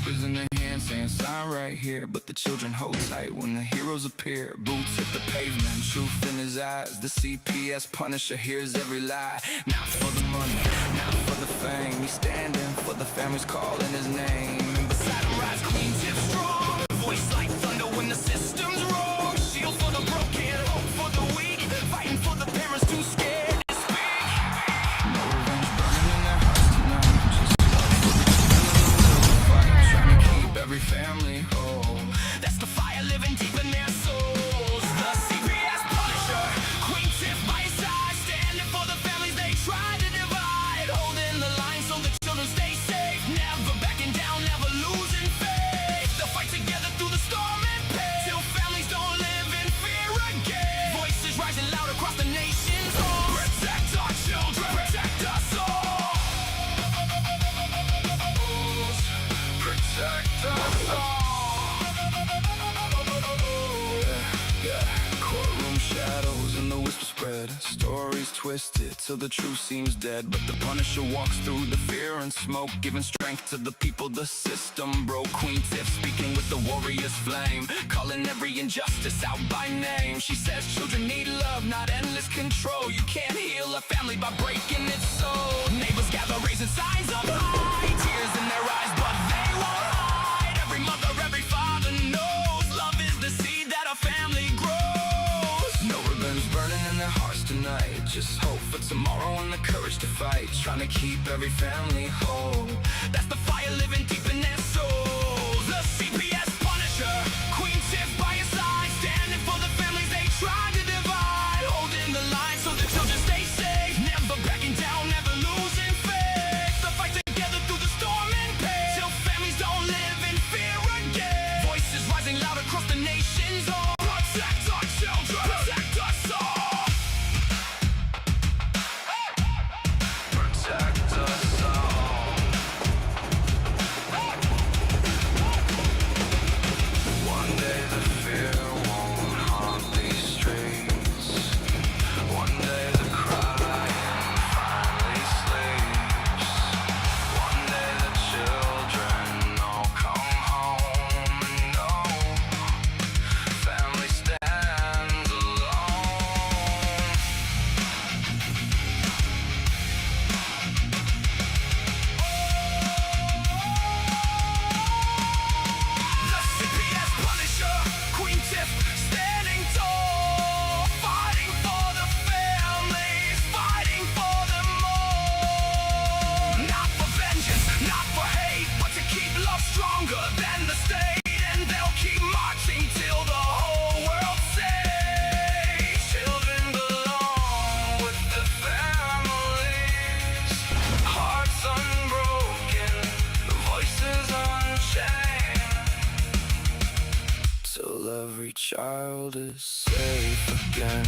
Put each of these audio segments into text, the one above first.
papers in their hands saying sign right here, but the children hold tight when the heroes appear. Boots hit the pavement, truth in his eyes. The CPS Punisher hears every lie. Not for the money, not for the fame. He's standing for the families calling his name. And beside him rides Queen Tiff strong, voice like thunder when the system's wrong. Shield for the broken, hope for the weak, fighting for the parents too scared to speak. No revenge burning in their hearts tonight. Just fight, trying to keep every family whole. That's the fire living deep in their souls. The CPS Punisher, Queen Tiff by his side, standing for the families they try to divide, holding the line so the children stay safe, never backing down, never losing faith. They'll fight together through the storm and pain, till families don't live in fear again. Voices rising loud across the nation's home. Protect our children, protect us all. Protect us all. Courtroom shadows and the whisper spread. Stories twisted till the truth seems dead. But the Punisher walks through the fear and smoke, giving strength to the people the system broke. Queen Tiff speaking with the warrior's flame, calling every injustice out by name. She says children need love, not endless control. You can't heal a family by breaking its soul. Neighbors gather raising signs up high, tears in their eyes but they won't hide. Every mother, every father knows love is the seed that a family grows. No revenge burning in their hearts tonight, just hope for tomorrow and the courage to fight, trying to keep every family whole. That's the fire living deep in their souls. The CPS Punisher, Queen Tiff by his side, standing for the families they try to divide, holding the line so the children stay safe, never backing down, never losing faith. They'll fight together through the storm and pain, till families don't live in fear again. Voices rising loud across the nation's home. Protect our children, protect us all. Protect us all. One day the fear won't haunt these streets. One day the crying finally sleeps. One day the children all come home and know family stands alone. The CPS Punisher, Queen Tiff standing tall, fighting for the families, fighting for them all. Not for vengeance, not for hate, but to keep love stronger than the state. And they'll keep marching till the whole world says children belong with the families. Hearts unbroken, voices unchained, till every child is safe again.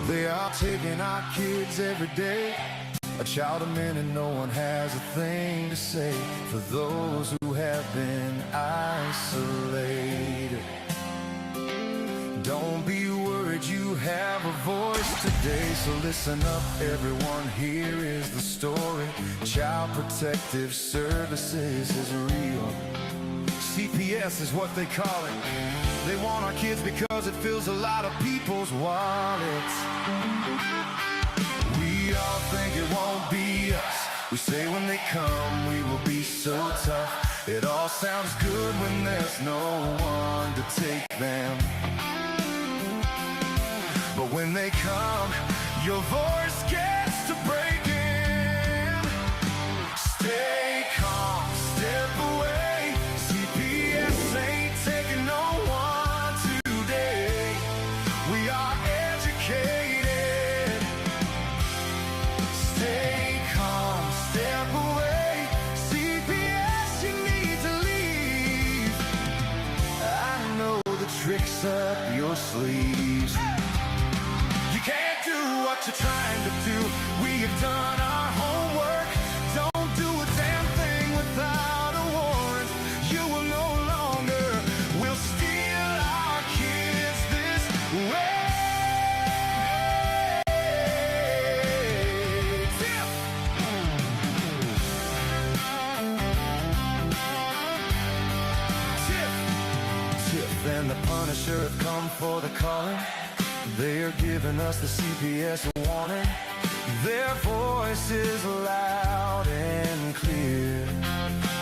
They are taking our kids every day. A child a minute, no one has a thing to say for those who have been isolated. Don't be worried, you have a voice today. So listen up everyone, here is the story. Child Protective Services is real. CPS is what they call it. They want our kids because it fills a lot of people's wallets. We all think it won't be us. We say when they come we will be so tough. It all sounds good when there's no one to take them. But when they come, your voice gets to your sleeves. You can't do what you're trying to do. We have done our homework. Don't do a damn thing without a warrant. You will no longer will steal our kids this way. Tiff and the Punisher have come for the calling. They are giving us the CPS warning. Their voice is loud and clear.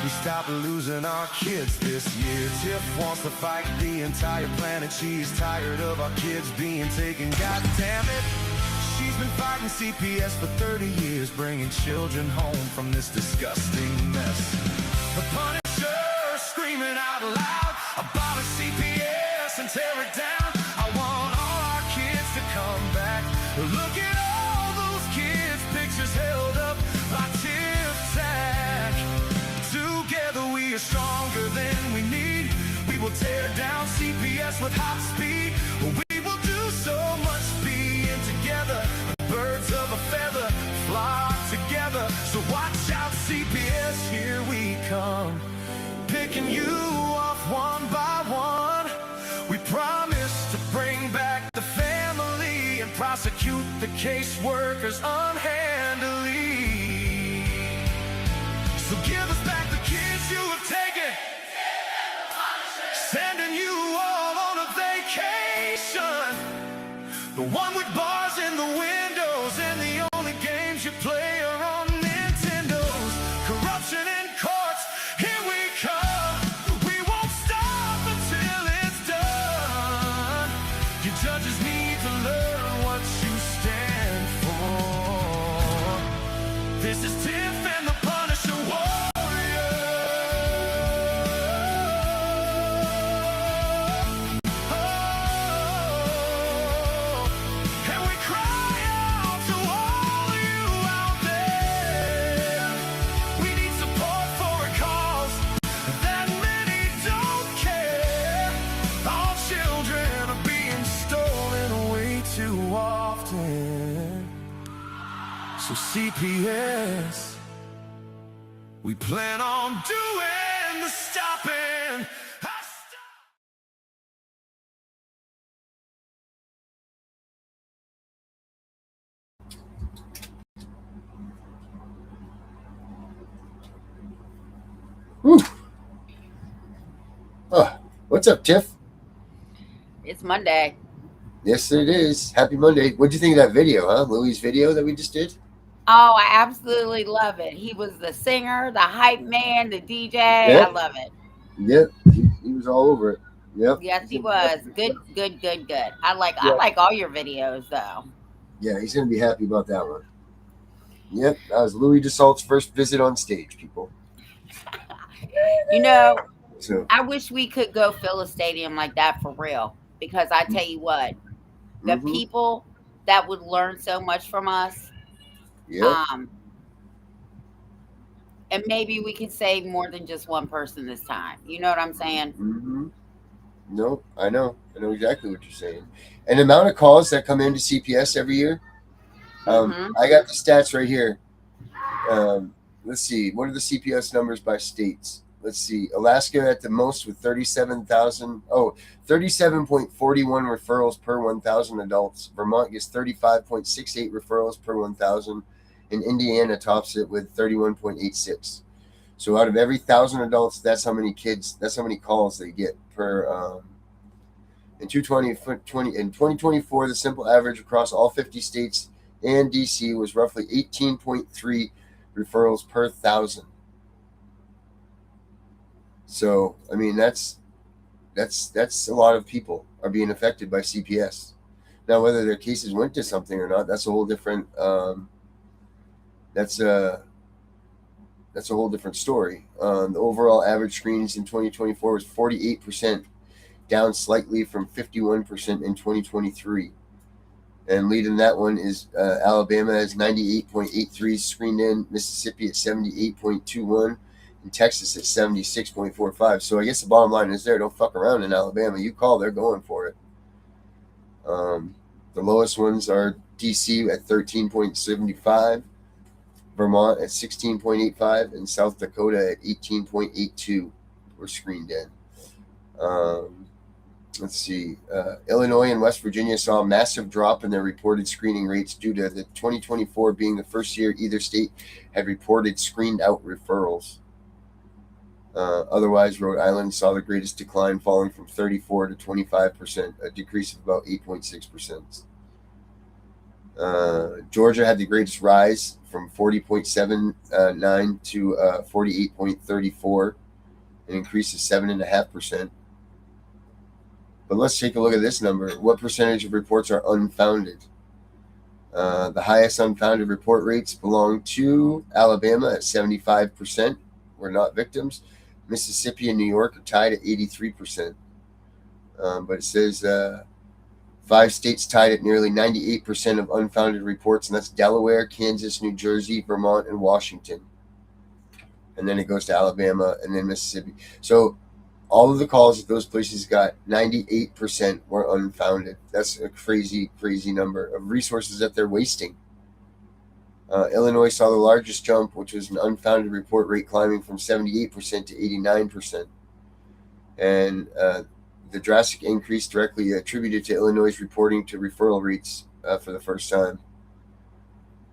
We stop losing our kids this year. Tiff wants to fight the entire planet. She's tired of our kids being taken. God damn it. She's been fighting CPS for 30 years, bringing children home from this disgusting mess. The Punisher screaming out loud, abolish CPS and tear it down. I want all our kids to come back. Look at all those kids' pictures held up by Tiff Tack. Together we are stronger than we need. We will tear down CPS with hot speed. We will do so much being together. Birds of a feather flock together. So watch out, CPS, here we come. Picking you off one by one. We promise to bring back the family and prosecute the caseworkers unhandily. So give us back the kids you have taken. Sending you all on a vacation. The one with bars in the windows and the only games you play are on Nintendos. Corruption in courts, here we come. We won't stop until it's done. Your judges need to learn what you stand for. This is Tiff and the Punisher warrior. And we cry out to all you out there. We need support for a cause that many don't care. Our children are being stolen way too often. So CPS, we plan on doing the stopping. Whew. Oh, what's up, Tiff? It's Monday. Yes, it is. Happy Monday. What'd you think of that video, huh? Louis' video that we just did? Oh, I absolutely love it. He was the singer, the hype man, the DJ. Yep. I love it. Yep. He was all over it. Yep. Yes, he was. Good. I like all your videos though. Yeah, he's going to be happy about that one. Yep. That was Louis DeSalt's first visit on stage, people. You know, So, I wish we could go fill a stadium like that for real. Because I tell you what, the mhm. people that would learn so much from us, Yep. and maybe we can save more than just one person this time. You know what I'm saying? Mm-hmm. No, I know. I know exactly what you're saying. And the amount of calls that come into CPS every year, Mhm. I got the stats right here. Let's see. What are the CPS numbers by states? Let's see. Alaska at the most with 37,000. Oh, 37.41 referrals per 1,000 adults. Vermont gets 35.68 referrals per 1,000. And Indiana tops it with 31.86. So out of every 1,000 adults, that's how many calls they get per. In 2024, the simple average across all 50 states and DC was roughly 18.3 referrals per 1,000. So, I mean, that's a lot of people are being affected by CPS. Now, whether their cases went to something or not, that's a whole different. That's a whole different story. The overall average screenings in 2024 was 48%, down slightly from 51% in 2023. And leading that one is Alabama has 98.83 screened in, Mississippi at 78.21, and Texas at 76.45. So I guess the bottom line is don't fuck around in Alabama. You call, they're going for it. The lowest ones are DC at 13.75, Vermont at 16.85, and South Dakota at 18.82 were screened in. Let's see. Illinois and West Virginia saw a massive drop in their reported screening rates due to the 2024 being the first year either state had reported screened out referrals. Otherwise, Rhode Island saw the greatest decline, falling from 34 to 25%, a decrease of about 8.6%. Georgia had the greatest rise from 40.79 to 48.34, an increase of 7.5%. But let's take a look at this number. What percentage of reports are unfounded? The highest unfounded report rates belong to Alabama at 75%, were not victims. Mississippi and New York are tied at 83%. But it says 5 states tied at nearly 98% of unfounded reports, and that's Delaware, Kansas, New Jersey, Vermont, and Washington. And then it goes to Alabama and then Mississippi. So all of the calls that those places got, 98% were unfounded. That's a crazy, crazy number of resources that they're wasting. Illinois saw the largest jump, which was an unfounded report rate climbing from 78% to 89%. And the drastic increase directly attributed to Illinois' reporting to referral rates for the first time.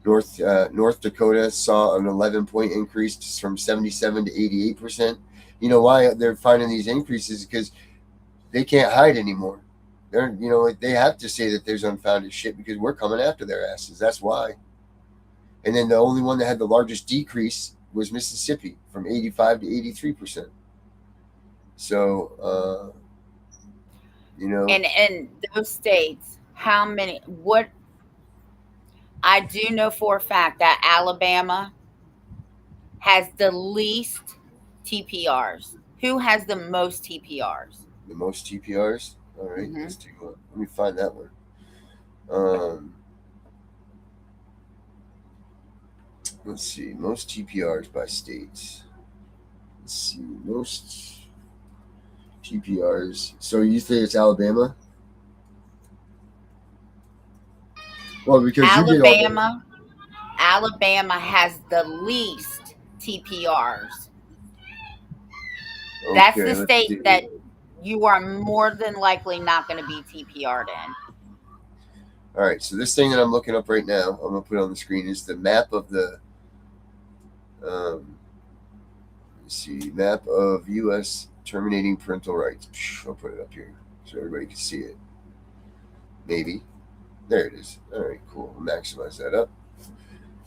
North Dakota saw an 11-point increase from 77 to 88%. You know why they're finding these increases? Because they can't hide anymore. They have to say that there's unfounded shit because we're coming after their asses. That's why. And then the only one that had the largest decrease was Mississippi, from 85 to 83%. So, And in those states, how many? What? I do know for a fact that Alabama has the least TPRs. Who has the most TPRs? The most TPRs? All right, let's take a look. Let me find that one. Let's see, most TPRs by states. Let's see, most TPRs. So you think it's Alabama? Well, because Alabama has the least TPRs. Okay, That's the state that you are more than likely not going to be TPR'd in. All right, so this thing that I'm looking up right now, I'm going to put on the screen, is the map of the, let's see, map of U.S. terminating parental rights. I'll put it up here so everybody can see it. Maybe. There it is. All right, cool. I'll maximize that up.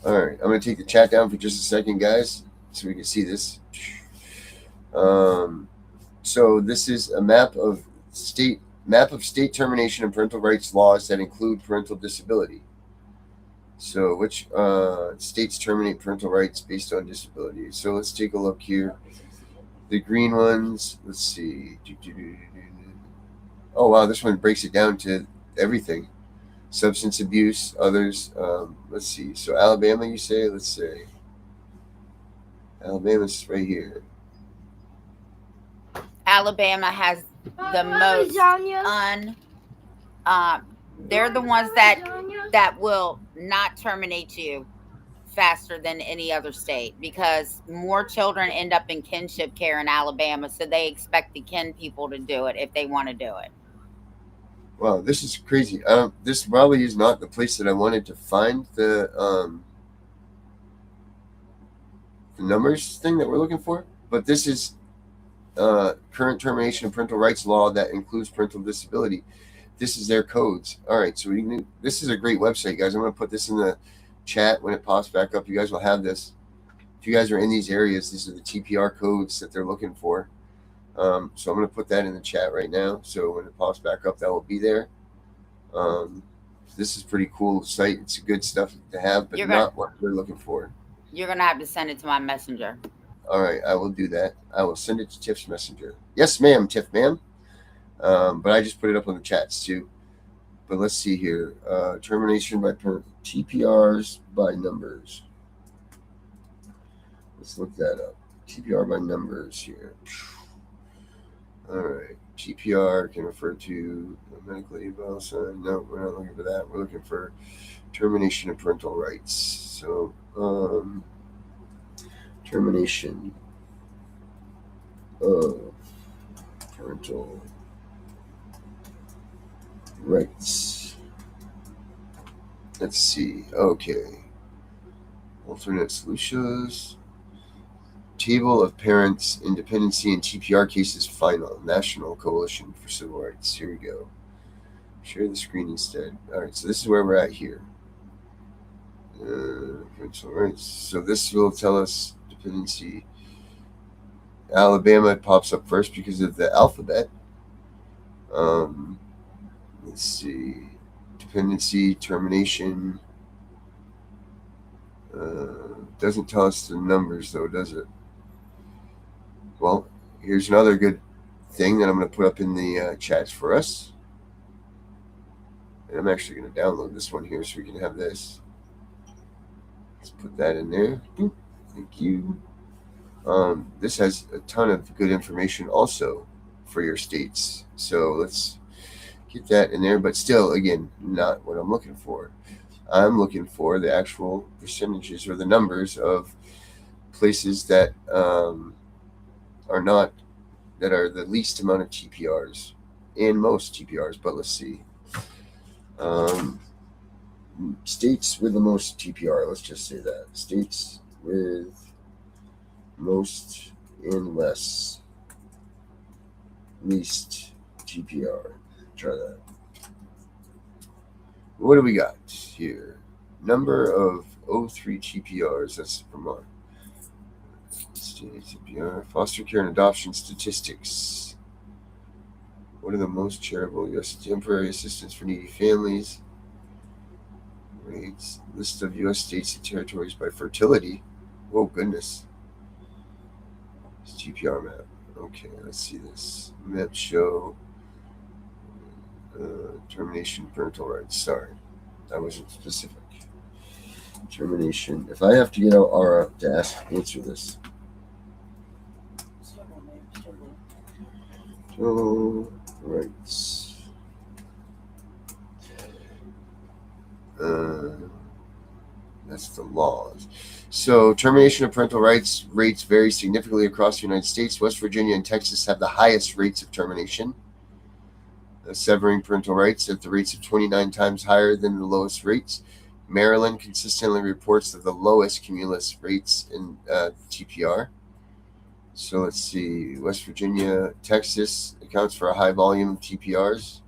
All right, I'm going to take the chat down for just a second, guys, so we can see this. So this is a map of state termination and parental rights laws that include parental disability. So which states terminate parental rights based on disability? So let's take a look here. The green ones, let's see. Oh, wow, this one breaks it down to everything. Substance abuse, others. Let's see. So Alabama, you say? Let's say. Alabama's right here. Alabama has the most they're the ones that will not terminate you faster than any other state, because more children end up in kinship care in Alabama, so they expect the kin people to do it if they want to do it. Wow, this is crazy. This probably is not the place that I wanted to find the numbers thing that we're looking for, but this is current termination of parental rights law that includes parental disability. This is their codes. All right, so this is a great website, guys. I'm going to put this in the chat when it pops back up. You guys will have this. If you guys are in these areas, these are the TPR codes that they're looking for. So I'm going to put that in the chat right now. So when it pops back up, that will be there. This is pretty cool site. It's good stuff to have, but not what we're looking for. You're going to have to send it to my messenger. All right, I will do that. I will send it to Tiff's messenger. Yes, ma'am, Tiff, ma'am. But I just put it up on the chats too. But let's see here. Termination by TPRs by numbers. Let's look that up. TPR by numbers here. All right. TPR can refer to medically well. So no, we're not looking for that. We're looking for termination of parental rights. So termination of parental rights. Let's see. Okay. Alternate solutions. Table of Parents, Independency, and TPR Cases Final. National Coalition for Civil Rights. Here we go. Share the screen instead. Alright, so this is where we're at here. Parental rights. So this will tell us dependency. Alabama pops up first because of the alphabet. Let's see. Dependency, termination. Doesn't tell us the numbers though, does it? Well, here's another good thing that I'm going to put up in the chats for us. And I'm actually going to download this one here so we can have this. Let's put that in there. Boop. Thank you. This has a ton of good information also for your states. So let's get that in there. But still, again, not what I'm looking for. I'm looking for the actual percentages or the numbers of places that are the least amount of TPRs and most TPRs. But let's see. States with the most TPR, let's just say that. States with most and least TPR. Try that. What do we got here? Number of 03 TPRs, that's Vermont. State TPR, foster care and adoption statistics. What are the most charitable U.S. temporary assistance for needy families? Rates. List of U.S. states and territories by fertility. Whoa, goodness. It's TPR map. Okay, let's see this. Map show. Termination parental rights. Sorry, that wasn't specific. Termination. If I have to get out Aura to answer this. Parental rights. That's the laws. So termination of parental rights rates vary significantly across the United States. West Virginia and Texas have the highest rates of termination. Severing parental rights at the rates of 29 times higher than the lowest rates. Maryland consistently reports the lowest cumulus rates in TPR. So let's see. West Virginia, Texas accounts for a high volume of TPRs.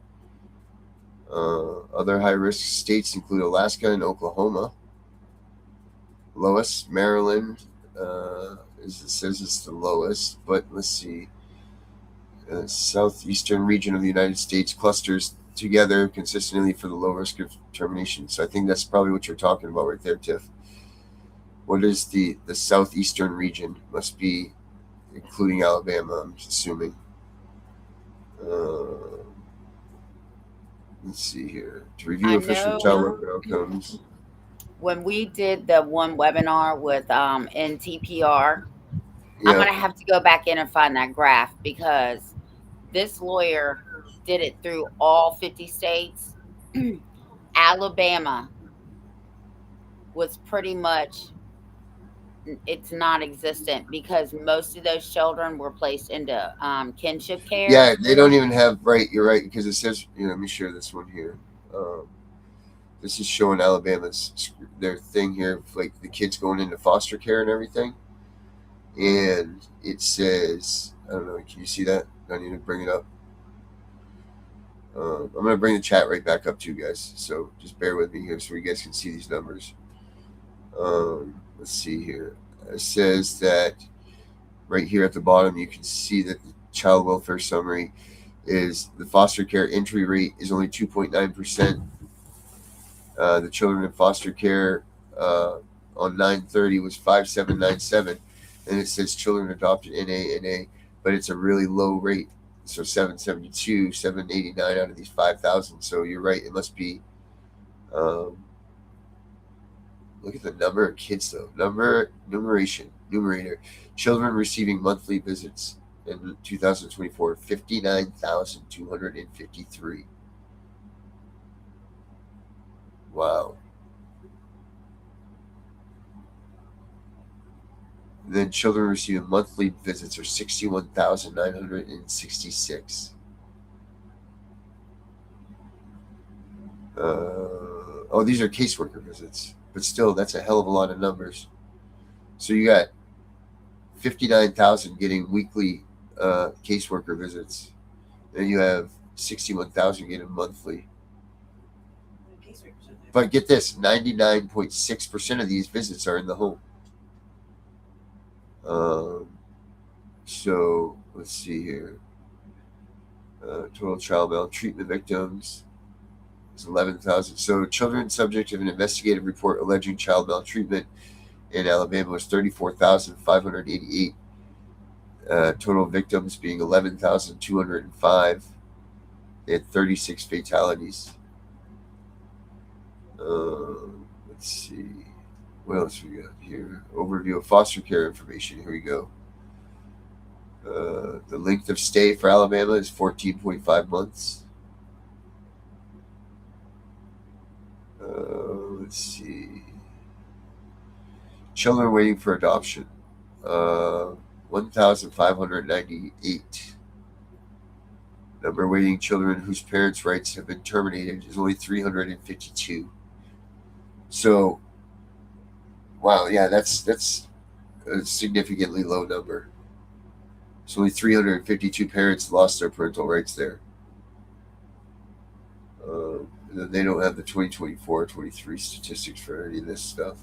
Other high-risk states include Alaska and Oklahoma. Lowest, Maryland, it says it's the lowest, but let's see. Southeastern region of the United States clusters together consistently for the low risk of termination. So I think that's probably what you're talking about right there, Tiff. What is the southeastern region? Must be including Alabama, I'm assuming. Let's see here. To review official child welfare outcomes. When we did the one webinar with NTPR, I'm going to have to go back in and find that graph because this lawyer did it through all 50 states. Alabama was pretty much, it's non-existent because most of those children were placed into kinship care. Yeah, they don't even have, right, you're right, because it says, let me share this one here. This is showing Alabama's, their thing here, like the kids going into foster care and everything. And it says, I don't know, can you see that? I need to bring it up. I'm going to bring the chat right back up to you guys. So just bear with me here so you guys can see these numbers. Let's see here. It says that right here at the bottom, you can see that the child welfare summary is the foster care entry rate is only 2.9%. The children in foster care on 9/30 was 5,797. And it says children adopted NA, but it's a really low rate. So 772, 789 out of these 5,000. So you're right. It must be, look at the number of kids though. Numerator. Children receiving monthly visits. in 2024, 59,253. Wow. And then children receiving monthly visits are 61,966. Oh, these are caseworker visits, but still, that's a hell of a lot of numbers. So you got 59,000 getting weekly caseworker visits. Then you have 61,000 getting monthly. But get this, 99.6% of these visits are in the home. So let's see here. Total child maltreatment victims is 11,000. So children subject of an investigative report alleging child maltreatment in Alabama was 34,588. Total victims being 11,205. They had 36 fatalities. Let's see. What else we got here? Overview of foster care information. Here we go. The length of stay for Alabama is 14.5 months. Let's see. Children waiting for adoption. 1,598. Number of waiting children whose parents' rights have been terminated is only 352. So, wow, yeah, that's a significantly low number. So only 352 parents lost their parental rights there. And then they don't have the 2024-23 statistics for any of this stuff.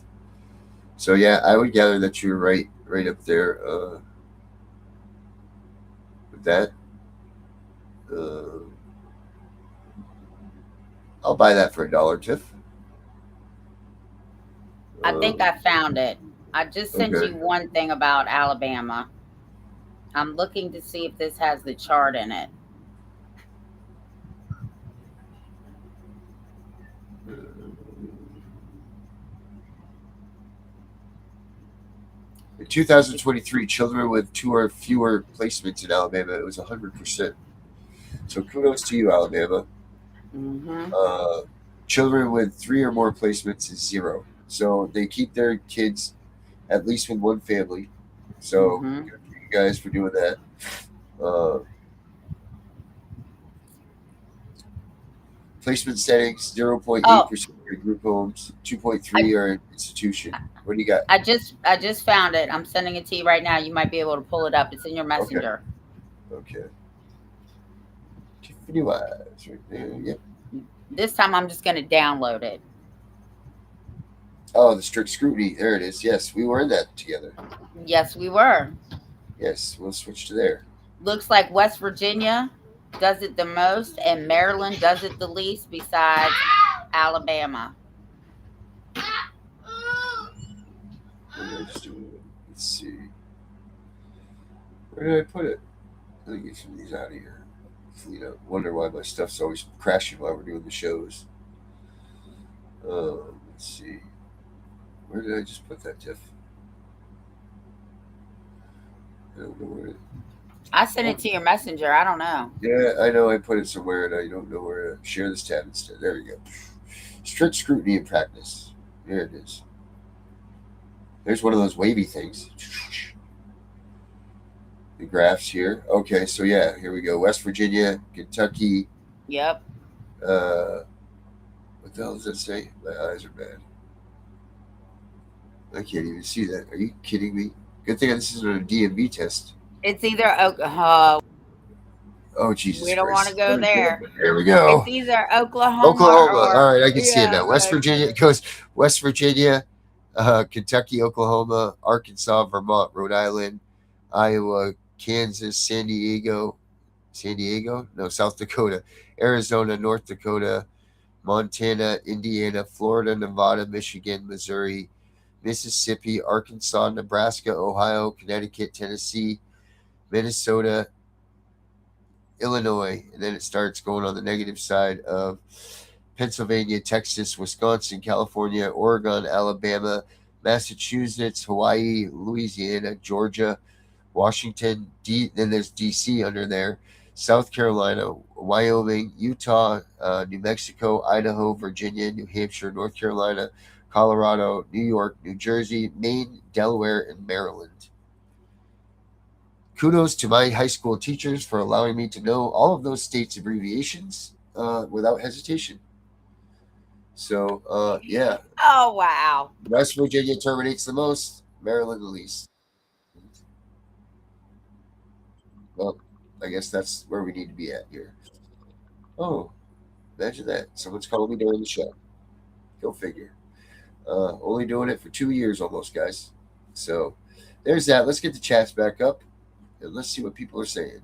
So yeah, I would gather that you're right up there with that. I'll buy that for $1, Tiff. I think I found it. I just sent Okay. you one thing about Alabama. I'm looking to see if this has the chart in it. In 2023, children with 2 or fewer placements in Alabama, it was 100%. So kudos to you, Alabama. Mm-hmm. Children with 3 or more placements is 0. So they keep their kids at least with one family. So good for you guys for doing that. Placement settings, 0.8% are group homes, 2.3 are an institution. What do you got? I just found it. I'm sending it to you right now. You might be able to pull it up. It's in your messenger. Okay. Tiffany Wise right there. Yep. This time I'm just going to download it. Oh, the strict scrutiny. There it is. Yes, we were in that together. Yes, we were. Yes, we'll switch to there. Looks like West Virginia does it the most and Maryland does it the least besides Alabama. Let's see. Where did I put it? Let me get some of these out of here. You know, wonder why my stuff's always crashing while we're doing the shows. Let's see. Where did I just put that, Tiff? I don't know where. I sent it to your messenger. I don't know. Yeah, I know I put it somewhere and I don't know where to share this tab instead. There we go. Strict scrutiny in practice. There it is. There's one of those wavy things. The graphs here. Okay, so yeah, here we go. West Virginia, Kentucky. Yep. What the hell does that say? My eyes are bad. I can't even see that. Are you kidding me? Good thing this isn't a DMV test. It's either Oklahoma. Oh, Jesus We don't want to go there. There we go. It's either Oklahoma. All right, I can see it now. West Virginia. It goes West Virginia, Kentucky, Oklahoma, Arkansas, Vermont, Rhode Island, Iowa, Kansas, San Diego? No, South Dakota, Arizona, North Dakota, Montana, Indiana, Florida, Nevada, Michigan, Missouri, Mississippi, Arkansas, Nebraska, Ohio, Connecticut, Tennessee, Minnesota, Illinois, and then it starts going on the negative side of Pennsylvania, Texas, Wisconsin, California, Oregon, Alabama, Massachusetts, Hawaii, Louisiana, Georgia, Washington, then there's DC under there, South Carolina, Wyoming, Utah, New Mexico, Idaho, Virginia, New Hampshire, North Carolina, Colorado, New York, New Jersey, Maine, Delaware, and Maryland. Kudos to my high school teachers for allowing me to know all of those states' abbreviations without hesitation. So, yeah. Oh, wow. West Virginia terminates the most, Maryland the least. Well, I guess that's where we need to be at here. Oh, imagine that. Someone's calling me during the show. Go figure. Only doing it for 2 years almost, guys. So there's that. Let's get the chats back up and let's see what people are saying.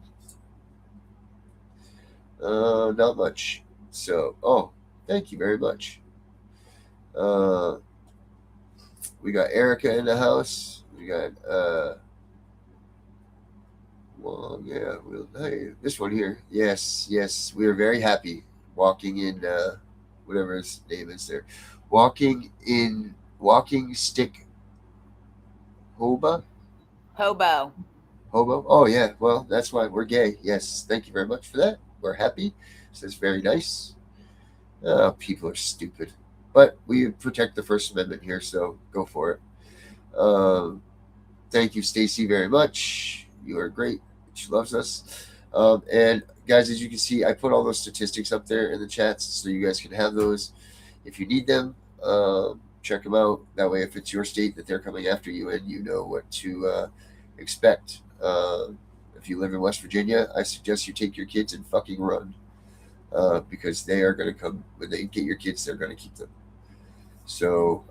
Not much. So, thank you very much. We got Erica in the house. We got hey, this one here. Yes, we are very happy walking in whatever his name is there. Walking stick hobo. Oh yeah, well that's why we're gay. Yes, thank you very much for that. We're happy. So that's very nice. People are stupid, but we protect the First Amendment here, so go for it. Thank you, Stacy, very much. You are great. She loves us. And guys, as you can see, I put all those statistics up there in the chats, so you guys can have those if you need them. Check them out. That way, if it's your state that they're coming after you in, you know what to expect. If you live in West Virginia, I suggest you take your kids and fucking run, because they are going to come when they get your kids. They're going to keep them. So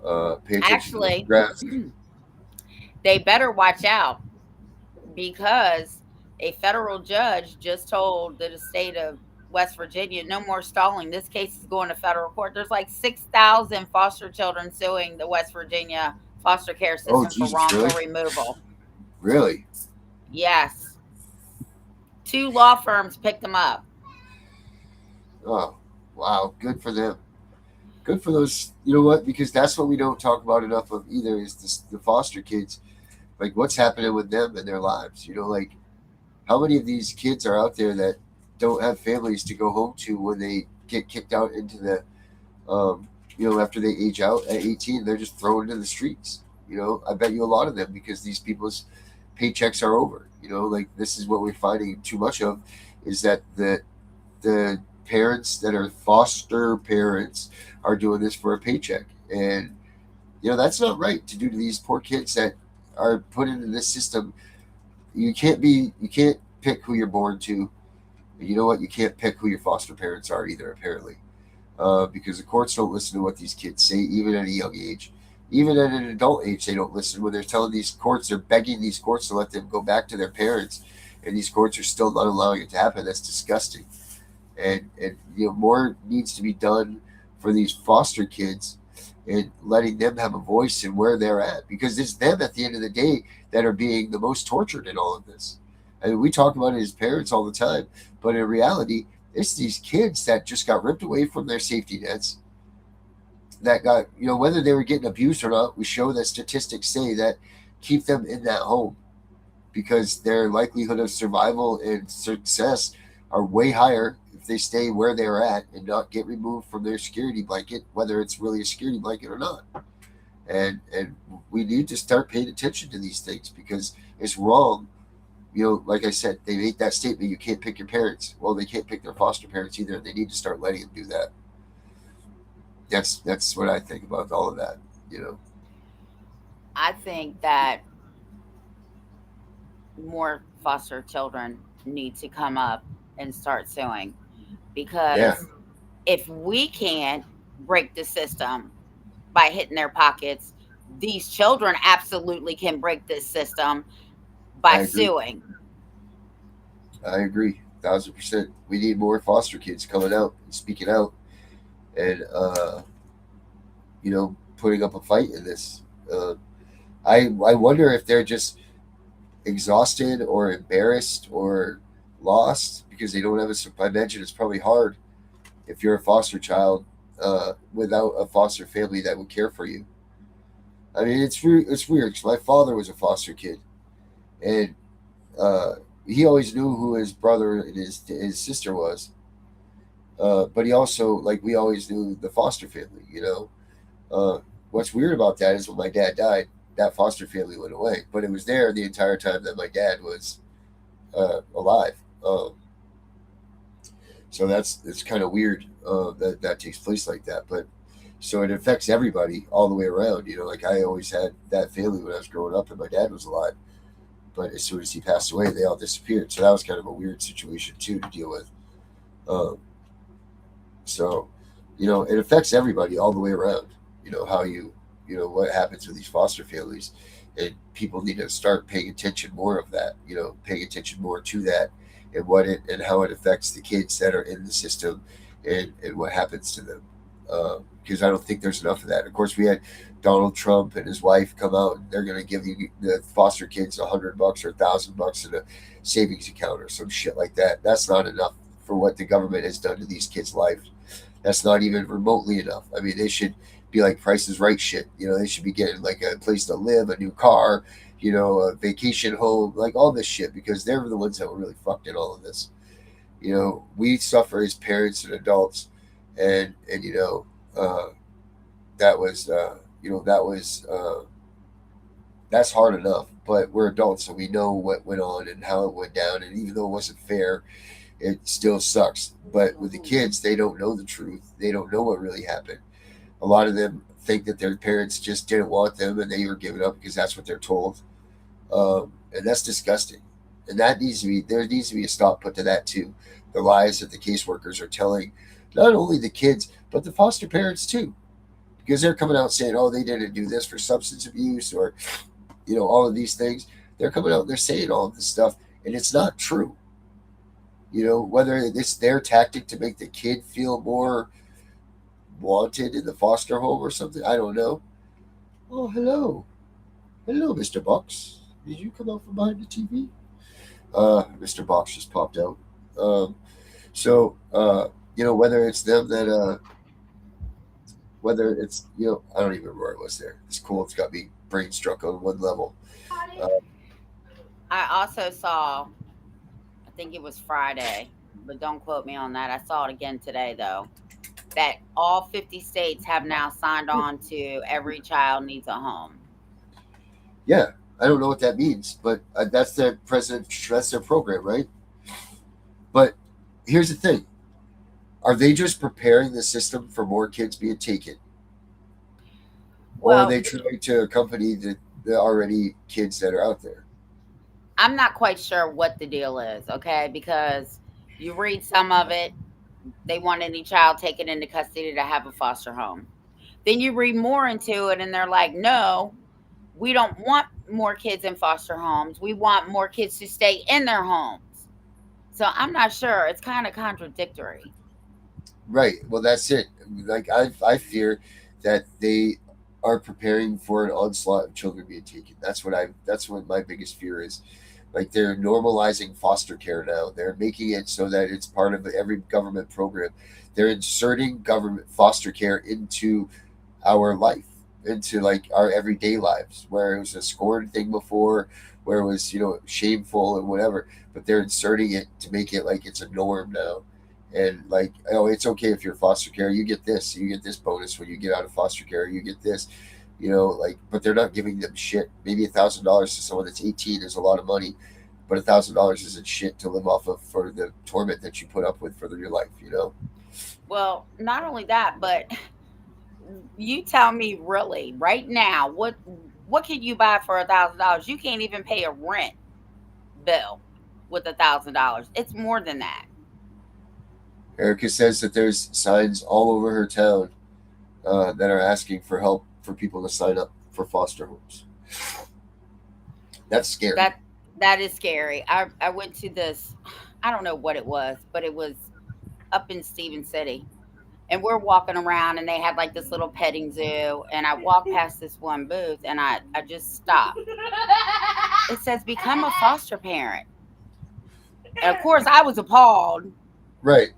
pay attention. Actually, they better watch out, because a federal judge just told the state of West Virginia, no more stalling. This case is going to federal court. There's like 6,000 foster children suing the West Virginia foster care system for wrongful removal. Really? Yes. 2 law firms picked them up. Oh, wow. Good for them. Good for those. You know what? Because that's what we don't talk about enough of either, is the foster kids. Like, what's happening with them in their lives? You know, like, how many of these kids are out there that don't have families to go home to when they get kicked out into the, after they age out at 18, they're just thrown into the streets. You know, I bet you a lot of them, because these people's paychecks are over. You know, like, this is what we're finding too much of, is that the parents that are foster parents are doing this for a paycheck. And, that's not right to do to these poor kids that are put into this system. You can't pick who you're born to. You know what? You can't pick who your foster parents are either, apparently, because the courts don't listen to what these kids say, even at a young age. Even at an adult age, they don't listen. When they're telling these courts, they're begging these courts to let them go back to their parents, and these courts are still not allowing it to happen. That's disgusting. And more needs to be done for these foster kids, and letting them have a voice in where they're at, because it's them at the end of the day that are being the most tortured in all of this. I mean, we talk about it as parents all the time, but in reality, it's these kids that just got ripped away from their safety nets, that got, whether they were getting abused or not, we show that statistics say that keep them in that home, because their likelihood of survival and success are way higher if they stay where they're at and not get removed from their security blanket, whether it's really a security blanket or not. And we need to start paying attention to these things, because it's wrong. Like I said, they made that statement, you can't pick your parents. Well, they can't pick their foster parents either. They need to start letting them do that. That's what I think about all of that. I think that more foster children need to come up and start suing, because if we can't break the system by hitting their pockets, these children absolutely can break this system by suing. I agree, 1,000%. We need more foster kids coming out and speaking out, and putting up a fight in this. I wonder if they're just exhausted or embarrassed or lost because they don't have I imagine it's probably hard if you're a foster child without a foster family that would care for you. I mean, it's weird. My father was a foster kid, and uh, he always knew who his brother and his sister was, but he also, like, we always knew the foster family. What's weird about that is when my dad died, that foster family went away, but it was there the entire time that my dad was alive. So it's kind of weird that takes place like that. But so it affects everybody all the way around. Like I always had that family when I was growing up, and my dad was alive. But as soon as he passed away, they all disappeared. So that was kind of a weird situation too to deal with. Um, so, it affects everybody all the way around. How what happens with these foster families, and people need to start paying attention more of that. Paying attention more to that, and and how it affects the kids that are in the system, and what happens to them. Because I don't think there's enough of that. Of course, we had Donald Trump and his wife come out, and they're going to give you the foster kids $100 or $1,000 in a savings account or some shit like that. That's not enough for what the government has done to these kids' lives. That's not even remotely enough. I mean, they should be like Price is Right shit. They should be getting like a place to live, a new car, a vacation home, like all this shit, because they're the ones that were really fucked in all of this. We suffer as parents and adults, and uh, that was that's hard enough. But we're adults, so we know what went on and how it went down. And even though it wasn't fair, it still sucks. But with the kids, they don't know the truth. They don't know what really happened. A lot of them think that their parents just didn't want them and they were giving up because that's what they're told. And that's disgusting. And there needs to be a stop put to that too. The lies that the caseworkers are telling not only the kids, but the foster parents too. Because they're coming out saying, oh, they didn't do this for substance abuse, or, all of these things. They're coming out and they're saying all of this stuff, and it's not true. Whether it's their tactic to make the kid feel more wanted in the foster home or something, I don't know. Oh, hello. Hello, Mr. Box. Did you come out from behind the TV? Mr. Box just popped out. So, whether it's them that, whether it's, I don't even remember where it was there. It's cool. It's got me brain struck on one level. Uh, I also saw, I think it was Friday, but don't quote me on that. I saw it again today, though, that all 50 states have now signed on to every child needs a home. yeah, I don't know what that means, but that's their president. That's their program, right? But here's the thing: are they just preparing the system for more kids being taken, or are Well, they trying to accompany the already kids that are out there? I'm not quite sure what the deal is, okay? Because you read some of it, they want any child taken into custody to have a foster home. Then you read more into it, and they're like, no, we don't want more kids in foster homes. We want more kids to stay in their homes. So I'm not sure. It's kind of contradictory. Right. Well, that's it. Like I fear that they are preparing for an onslaught of children being taken. That's what my biggest fear is. Like they're normalizing foster care now. They're making it so that it's part of every government program. They're inserting government foster care into our life, into like our everyday lives, where it was a scorned thing before, where it was, shameful and whatever. But they're inserting it to make it like it's a norm now. And like, oh, it's okay if you're foster care, you get this bonus when you get out of foster care, you get this, like, but they're not giving them shit. Maybe $1,000 to someone that's 18 is a lot of money, but $1,000 isn't shit to live off of for the torment that you put up with for your life. Well, not only that, but you tell me really right now, what can you buy for $1,000? You can't even pay a rent bill with $1,000. It's more than that. Erica says that there's signs all over her town that are asking for help for people to sign up for foster homes. That's scary. That is scary. I went to this, I don't know what it was, but it was up in Stephen City. And we're walking around and they had like this little petting zoo. And I walked past this one booth and I just stopped. It says become a foster parent. And of course I was appalled. Right.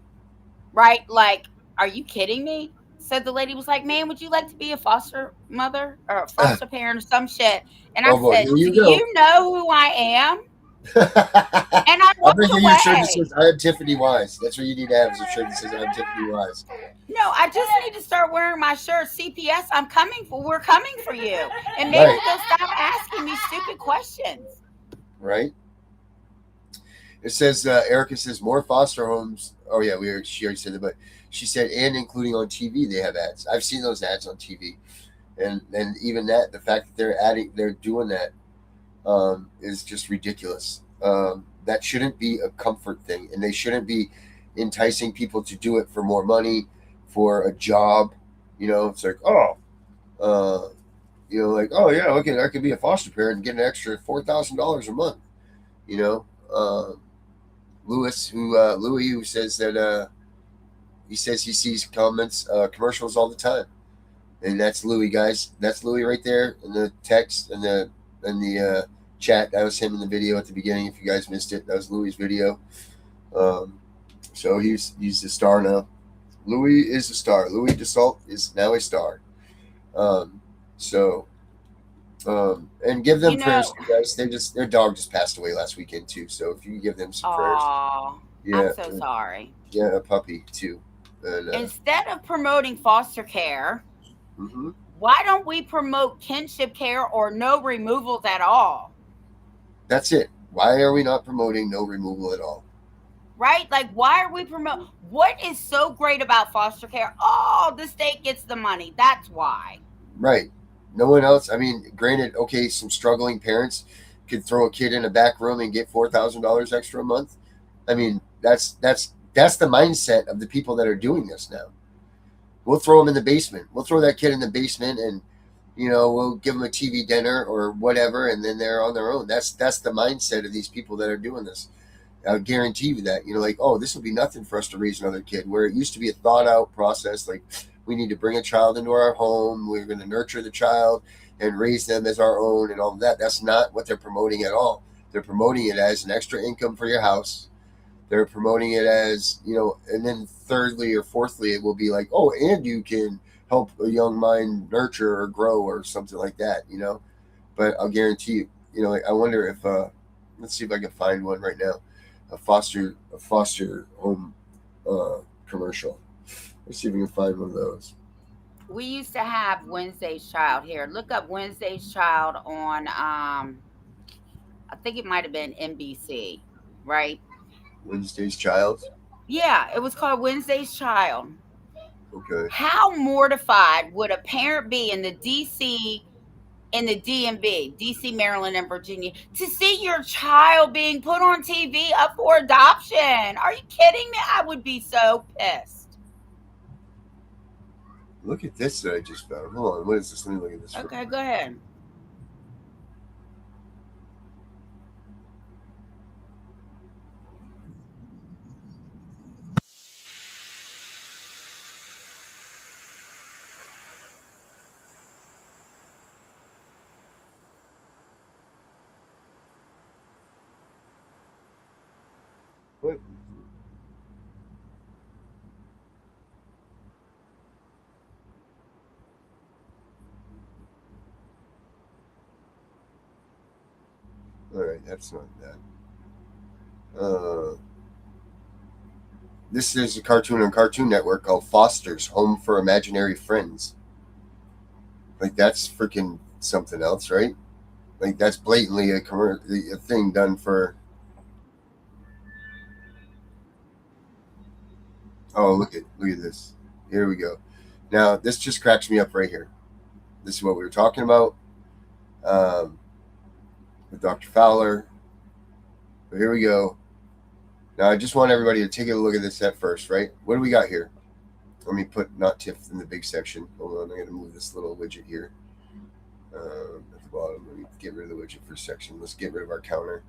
Right? Like, are you kidding me? So the lady was like, "Man, would you like to be a foster mother or a foster parent or some shit?" And I Oh boy, said, here "Do you go. you know who I am?" And I I'll walked bring you a shirt that away. says "I'm Tiffany Wise." That's what you need to have, is a shirt that says "I'm Tiffany Wise." No, I just need to start wearing my shirt. CPS, we're coming for you. And maybe Right, they'll stop asking me stupid questions. right. It says Erica says more foster homes. Oh yeah, she already said that, but she said, and including on TV, they have ads. I've seen those ads on TV, and even that, the fact that they're doing that is just ridiculous. That shouldn't be a comfort thing, and they shouldn't be enticing people to do it for more money, for a job. It's like, uh, like, oh yeah, okay, I could be a foster parent and get an extra $4,000 a month. You know, Louis, who says that he says he sees commercials all the time, and that's Louis, guys. That's Louis right there in the text and the chat. That was him in the video at the beginning. If you guys missed it, that was Louis' video. So he's the star now. Louis is a star. Louis DeSalt is now a star. So and give them prayers, guys. Their dog just passed away last weekend too. So if you can give them some prayers, I'm so sorry. Yeah, a puppy too. And, instead of promoting foster care, why don't we promote kinship care or no removals at all? That's it. Why are we not promoting no removal at all? Right? Like, why are we promoting? What is so great about foster care? Oh, the state gets the money. That's why. Right. No one else. I mean, granted, okay, some struggling parents could throw a kid in a back room and get $4,000 extra a month. I mean, that's the mindset of the people that are doing this now. We'll throw them in the basement. We'll throw that kid in the basement, and we'll give them a TV dinner or whatever, and then they're on their own. That's the mindset of these people that are doing this. I'll guarantee you that. Like, oh, this will be nothing for us to raise another kid. Where it used to be a thought out process, like, we need to bring a child into our home. We're going to nurture the child and raise them as our own and all of that. That's not what they're promoting at all. They're promoting it as an extra income for your house. They're promoting it as, and then thirdly or fourthly, it will be like, oh, and you can help a young mind nurture or grow or something like that, But I'll guarantee you, I wonder if, let's see if I can find one right now, a foster home commercial. Let's see if we can find one of those. We used to have Wednesday's Child here. Look up Wednesday's Child on, I think it might have been NBC, right? Wednesday's Child? Yeah, it was called Wednesday's Child. Okay. How mortified would a parent be in the DMV, DC, Maryland, and Virginia, to see your child being put on TV up for adoption? Are you kidding me? I would be so pissed. Look at this that I just found. Hold on. What is this? Let me look at this. Okay, go ahead. What? All right, that's not that. This is a cartoon on Cartoon Network called Foster's Home for Imaginary Friends. Like, that's freaking something else, right? Like, that's blatantly a thing done for. Oh, look at this. Here we go. Now, this just cracks me up right here. This is what we were talking about with Dr. Fowler. But here we go. Now, I just want everybody to take a look at this at first, right? What do we got here? Let me put not Tiff in the big section. Hold on, I'm going to move this little widget here at the bottom. Let me get rid of the widget for section. Let's get rid of our counter.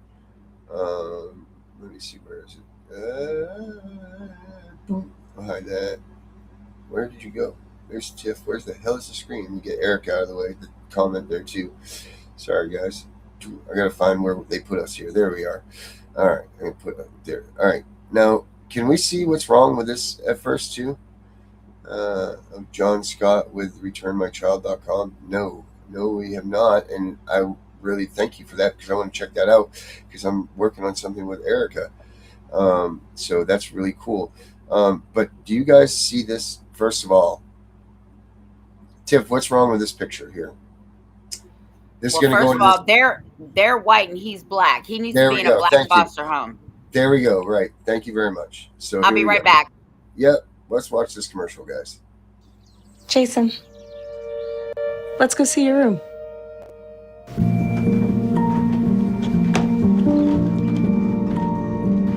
Let me see, where is it? Boom. I'll hide that. Where did you go? There's Tiff. Where's the hell is the screen? Let me get Eric out of the way. The comment there too. Sorry, guys. I gotta find where they put us here. There we are. All right, I'm gonna put it there. All right. Now, can we see what's wrong with this at first too? John Scott with returnmychild.com. No, we have not. And I really thank you for that, because I want to check that out, because I'm working on something with Erica. So that's really cool. But do you guys see this? First of all, Tiff, what's wrong with this picture here? This Well, is going to go first of into this. all, they're white and he's black. He needs to There be we in a go. black Thank you. foster home. There we go. Right. Thank you very much. So I'll here be we right go. back. Yep. Let's watch this commercial, guys. Jason, let's go see your room.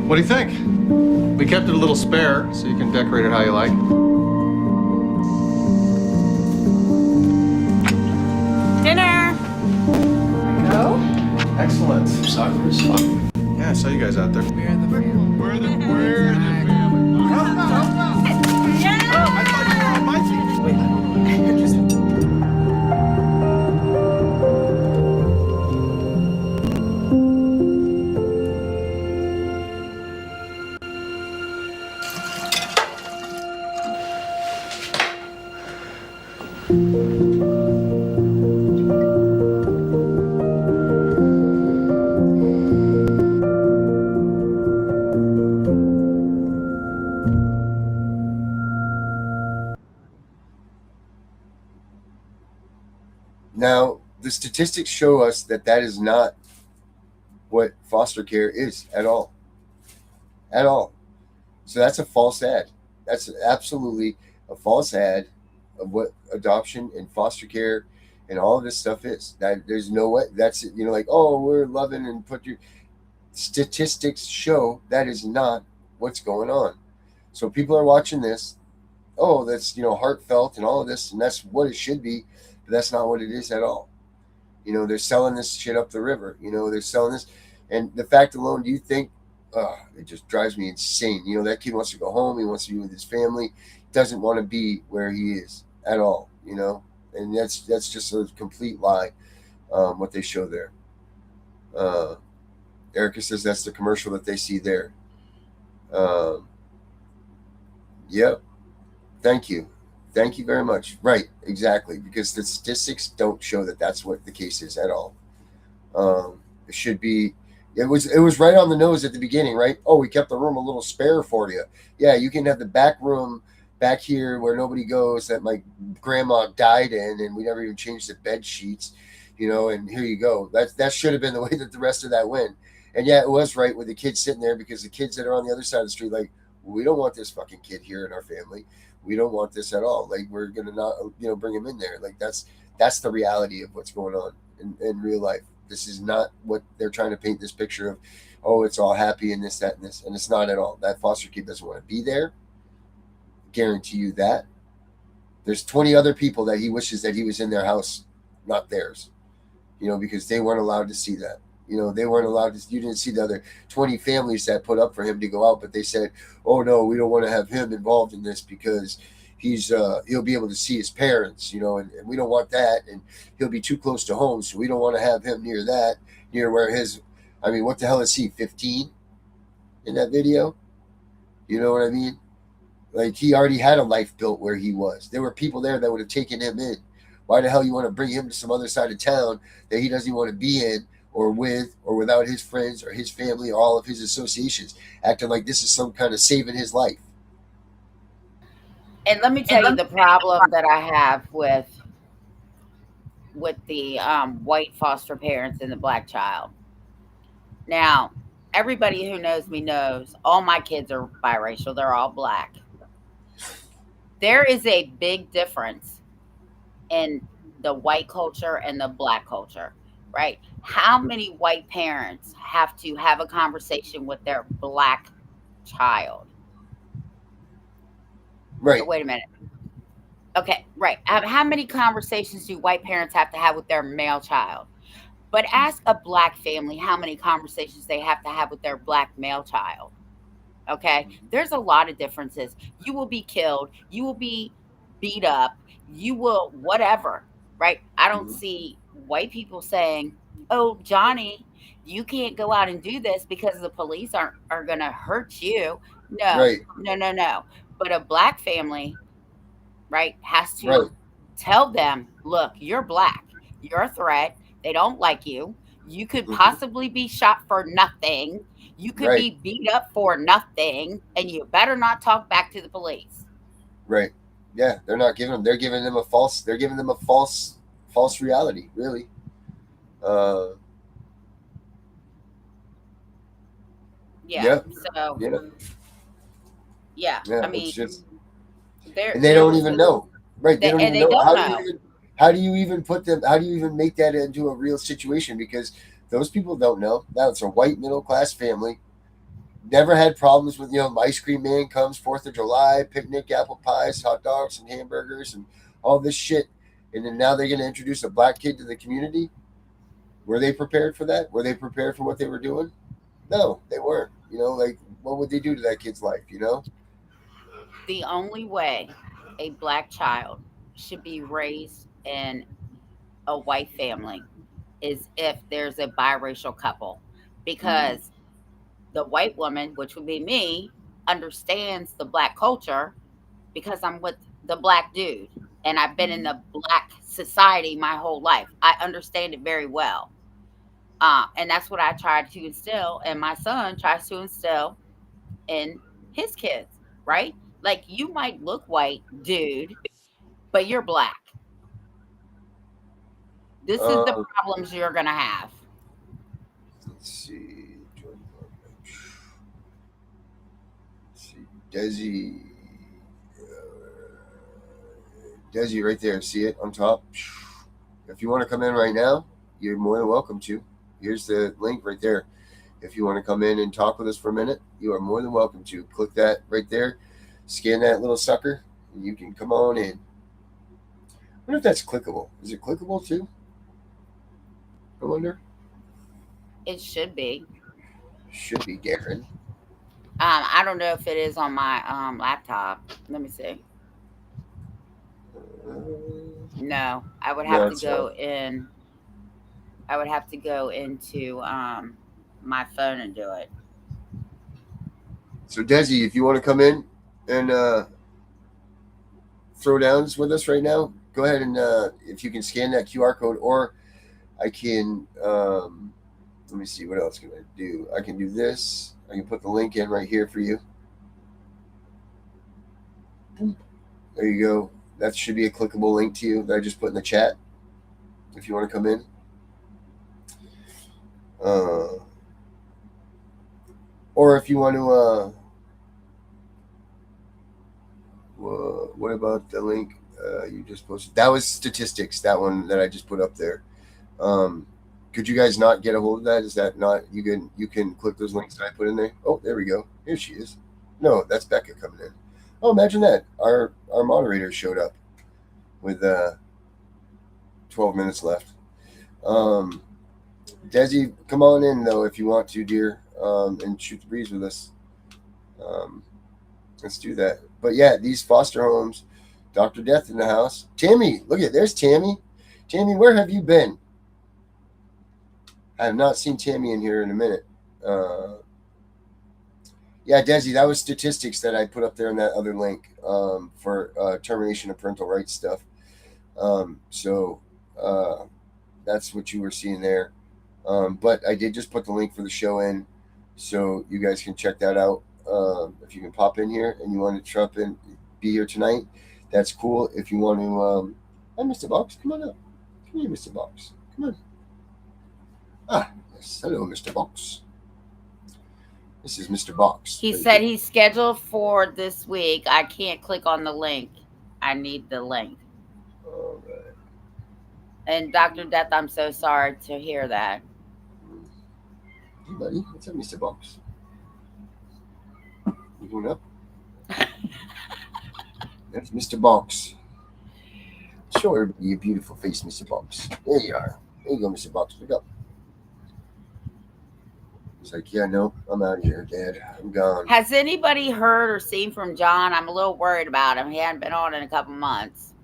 What do you think? We kept it a little spare, so you can decorate it how you like. Dinner. Go? Excellent. Soccer is fun. Yeah, I saw you guys out there. We're the family. We're the family. Yeah. Oh, I thought you were on my team. Wait. Now, the statistics show us that that is not what foster care is at all. At all. So that's a false ad. That's absolutely a false ad of what adoption and foster care and all of this stuff is. That there's no way. That's, like, oh, we're loving and put your statistics show that is not what's going on. So people are watching this. Oh, that's heartfelt and all of this, and that's what it should be, but that's not what it is at all. They're selling this shit up the river. They're selling this, and the fact alone, do you think? It just drives me insane. That kid wants to go home. He wants to be with his family. Doesn't want to be where he is at all. And that's just a complete lie. What they show there. Erica says that's the commercial that they see there. Yep. Thank you very much. Right, exactly, because the statistics don't show that that's what the case is at all. It should be. It was right on the nose at the beginning, right? Oh, we kept the room a little spare for you. Yeah, you can have the back room back here where nobody goes, that my grandma died in, and we never even changed the bed sheets, and here you go. That should have been the way that the rest of that went. And yeah, it was right with the kids sitting there, because the kids that are on the other side of the street, like, we don't want this fucking kid here in our family. We don't want this at all. Like, we're gonna not, bring him in there. Like, that's the reality of what's going on in real life. This is not what they're trying to paint this picture of. Oh, it's all happy and this, that, and this, and it's not at all. That foster kid doesn't want to be there. Guarantee you that. There's 20 other people that he wishes that he was in their house, not theirs. Because they weren't allowed to see that. They weren't allowed to. You didn't see the other 20 families that put up for him to go out, but they said, "Oh no, we don't want to have him involved in this because he'll be able to see his parents, and we don't want that, and he'll be too close to home, so we don't want to have him near where his. I mean, what the hell is he? 15 in that video? You know what I mean? Like, he already had a life built where he was. There were people there that would have taken him in. Why the hell you want to bring him to some other side of town that he doesn't even want to be in, or with, or without his friends or his family or all of his associations, acting like this is some kind of saving his life? And let me tell you the problem that I have with the white foster parents and the black child. Now, everybody who knows me knows all my kids are biracial. They're all black. There is a big difference in the white culture and the black culture, right? How many white parents have to have a conversation with their black child? Right. Wait a minute. Okay, right. How many conversations do white parents have to have with their male child? But ask a black family how many conversations they have to have with their black male child. Okay, there's a lot of differences. You will be killed. You will be beat up. You will whatever, right? I don't see white people saying, "Oh, Johnny, you can't go out and do this because the police are going to hurt you." No, Right. no. But a black family, right, has to Right. tell them, "Look, you're black. You're a threat. They don't like you. You could possibly be shot for nothing. You could Right. be beat up for nothing, and you better not talk back to the police. Right. Yeah, they're not giving them. They're giving them a false. They're giving them a false reality. Really. Uh, Yeah. yeah. So Yeah. yeah, Yeah. I It's mean, just, there and they don't even know. Right. They don't and even they know. don't know. How do you even put them? How do you even make that into a real situation? Because those people don't know. Now it's a white middle class family. Never had problems with, ice cream man comes 4th of July, picnic, apple pies, hot dogs, and hamburgers, and all this shit. And then now they're going to introduce a black kid to the community. Were they prepared for that? Were they prepared for what they were doing? No, they weren't. Like, what would they do to that kid's life? The only way a black child should be raised in a white family is if there's a biracial couple, because the white woman, which would be me, understands the black culture because I'm with the black dude and I've been in the black society my whole life. I understand it very well. And that's what I tried to instill, and my son tries to instill in his kids, right? Like, you might look white, dude, but you're black. This is the Uh, problems you're going to have. let's see. Desi. Desi right there. See it on top? If you want to come in right now, you're more than welcome to. Here's the link right there. If you want to come in and talk with us for a minute, you are more than welcome to. Click that right there. Scan that little sucker, and you can come on in. I wonder if that's clickable. Is it clickable too? I wonder. It should be. Should be, Darren. I don't know if it is on my laptop. Let me see. No, I would have No, to it's go not. in. I would have to go into my phone and do it. So, Desi, if you want to come in and throw downs with us right now, go ahead and if you can scan that QR code, or I can. Let me see, what else can I do? I can do this. I can put the link in right here for you. There you go. That should be a clickable link to you that I just put in the chat if you want to come in. Or if you want to, what about the link you just posted? That was statistics, that one that I just put up there. Could you guys not get a hold of that? Is that not, you can click those links that I put in there? Oh, there we go. Here she is. No, that's Becca coming in. Oh, imagine that. Our moderator showed up with 12 minutes left. Desi, come on in though if you want to, dear, and shoot the breeze with us. Let's do that. But yeah, these foster homes, Dr. Death in the house. Tammy, look at, there's Tammy. Tammy, where have you been? I have not seen Tammy in here in a minute. Yeah, Desi, that was statistics that I put up there in that other link for termination of parental rights stuff. So that's what you were seeing there. But I did just put the link for the show in, so you guys can check that out. If you can pop in here and you want to jump in, be here tonight, that's cool. If you want to, hi, Mr. Box, come on up. Come here, Mr. Box. Come on. Ah, yes. Hello, Mr. Box. This is Mr. Box. He said he's scheduled for this week. I can't click on the link. I need the link. All right. And Dr. Death, I'm so sorry to hear that. Hey, buddy. What's up, Mr. Box? You going up? That's Mr. Box. Show everybody your beautiful face, Mr. Box. There you are. There you go, Mr. Box. Pick up. He's like, yeah, no, I'm out of here, Dad. I'm gone. Has anybody heard or seen from John? I'm a little worried about him. He hadn't been on in a couple months.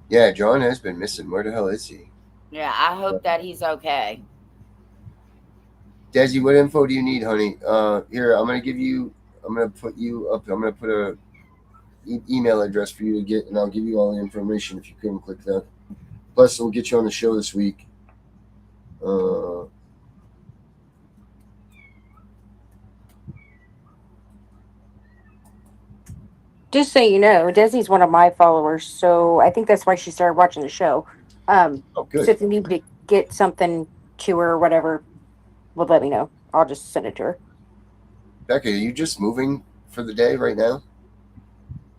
Yeah, John has been missing. Where the hell is he? Yeah, I hope that he's okay. Desi, what info do you need, honey? Here, I'm going to put you up. I'm going to put a email address for you to get, and I'll give you all the information if you couldn't click that. Plus, we'll get you on the show this week. Just so you know, Desi's one of my followers, so I think that's why she started watching the show. Oh, So good. if you need to get something to her or whatever, well, let me know. I'll just send it to her. Becca, are you just moving for the day right now?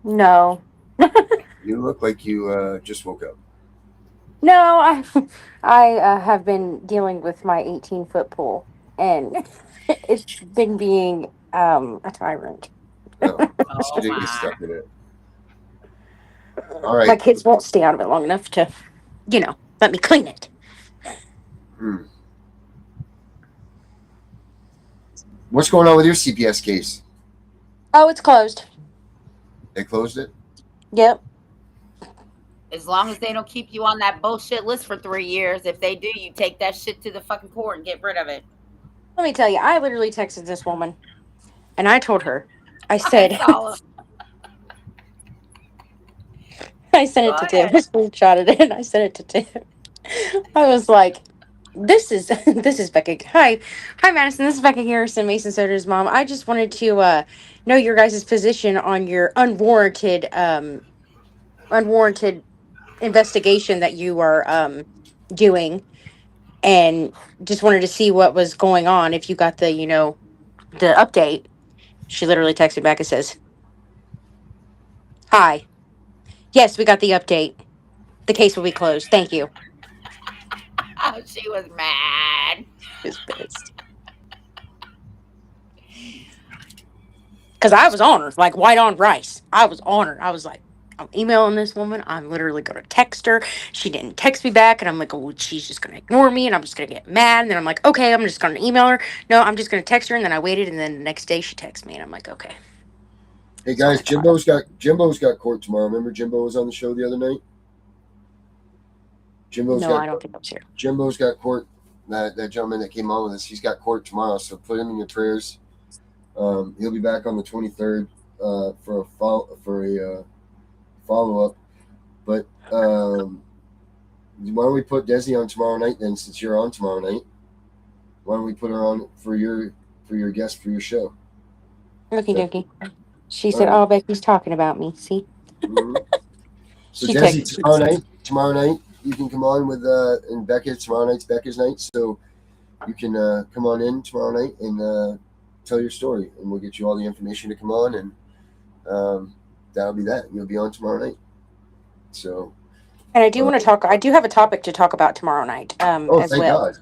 No. You look like you just woke up. No, I have been dealing with my 18-foot pool, and it's been being a tyrant. Oh, Oh you didn't get my. stuck in it. All right. My kids won't stay out of it long enough to, let me clean it. What's going on with your CPS case? Oh, it's closed. They closed it? Yep. As long as they don't keep you on that bullshit list for 3 years. If they do, you take that shit to the fucking court and get rid of it. Let me tell you, I literally texted this woman, and I told her, I I said, saw it. I sent it Go to Tim. I ahead. screenshotted it, and I sent it to Tim. I was like, this is Becca. Hi, Madison. This is Becca Harrison, Mason Soder's mom. I just wanted to know your guys' position on your unwarranted investigation that you are doing, and just wanted to see what was going on. If you got the update. She literally texted back and says, "Hi, yes, we got the update. The case will be closed. Thank you." Oh, she was mad. She was pissed. Because I was on her, like white on rice. I was on her. I was like, I'm emailing this woman. I'm literally going to text her. She didn't text me back. And I'm like, oh, she's just going to ignore me. And I'm just going to get mad. And then I'm like, okay, I'm just going to email her. No, I'm just going to text her. And then I waited. And then the next day she texts me. And I'm like, okay. Hey guys, Jimbo's got court tomorrow. Remember Jimbo was on the show the other night? I don't think I was here. Jimbo's got court. That gentleman that came on with us, he's got court tomorrow. So put him in your prayers. He'll be back on the 23rd for a follow up. But why don't we put Desi on tomorrow night then? Since you're on tomorrow night, why don't we put her on for your guest for your show? Okie dokie. She said, "Oh, Becky's talking about me." See. Mm-hmm. So She Desi, texted. tomorrow night you can come on with and Becca. Tomorrow night's Becca's night, so you can come on in tomorrow night and tell your story, and we'll get you all the information to come on, and that'll be that. You'll be on tomorrow night. So. And I do want to talk. I do have a topic to talk about tomorrow night. As thank well. God.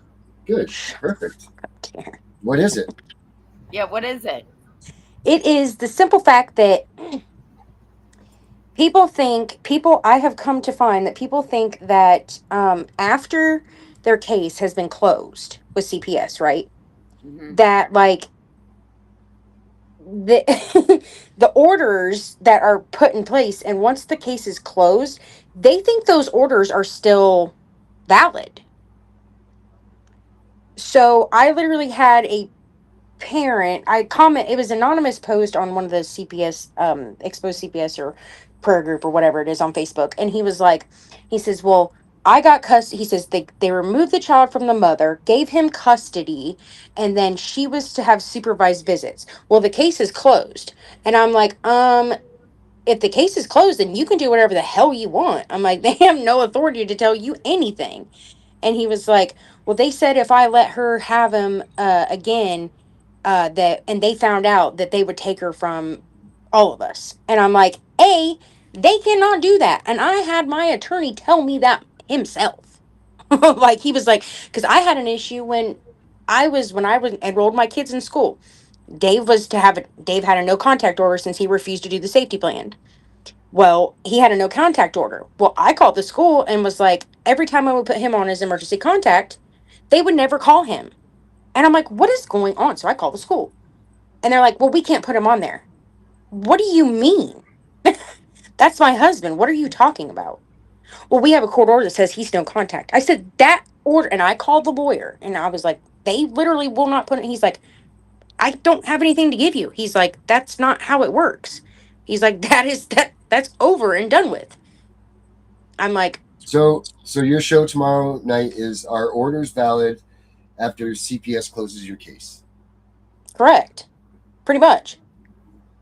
Good. Perfect. What is it? Yeah, what is it? It is the simple fact that I have come to find that people think that after their case has been closed with CPS, right? Mm-hmm. That like the the orders that are put in place, and once the case is closed, they think those orders are still valid. So I literally had a parent, it was an anonymous post on one of the CPS, Exposé CPS or prayer group or whatever it is on Facebook. And he says, well, I got custody. He says they removed the child from the mother, gave him custody, and then she was to have supervised visits. Well, the case is closed. And I'm like, if the case is closed, then you can do whatever the hell you want. I'm like, they have no authority to tell you anything. And he was like, well, they said if I let her have him again, and they found out that they would take her from all of us. And I'm like, they cannot do that. And I had my attorney tell me that himself. Like, he was like, because I had an issue when I was enrolled my kids in school. Dave had a no contact order since he refused to do the safety plan. Well, he had a no contact order. Well, I called the school and was like, every time I would put him on as emergency contact, they would never call him. And I'm like, what is going on? So I called the school. And they're like, well, we can't put him on there. What do you mean? That's my husband. What are you talking about? Well, we have a court order that says he's no contact. I said, that order, and I called the lawyer, and I was like, they literally will not put it. He's like, I don't have anything to give you. He's like, that's not how it works. He's like, that's over and done with. I'm like, So your show tomorrow night is, are orders valid? after CPS closes your case. Correct. Pretty much.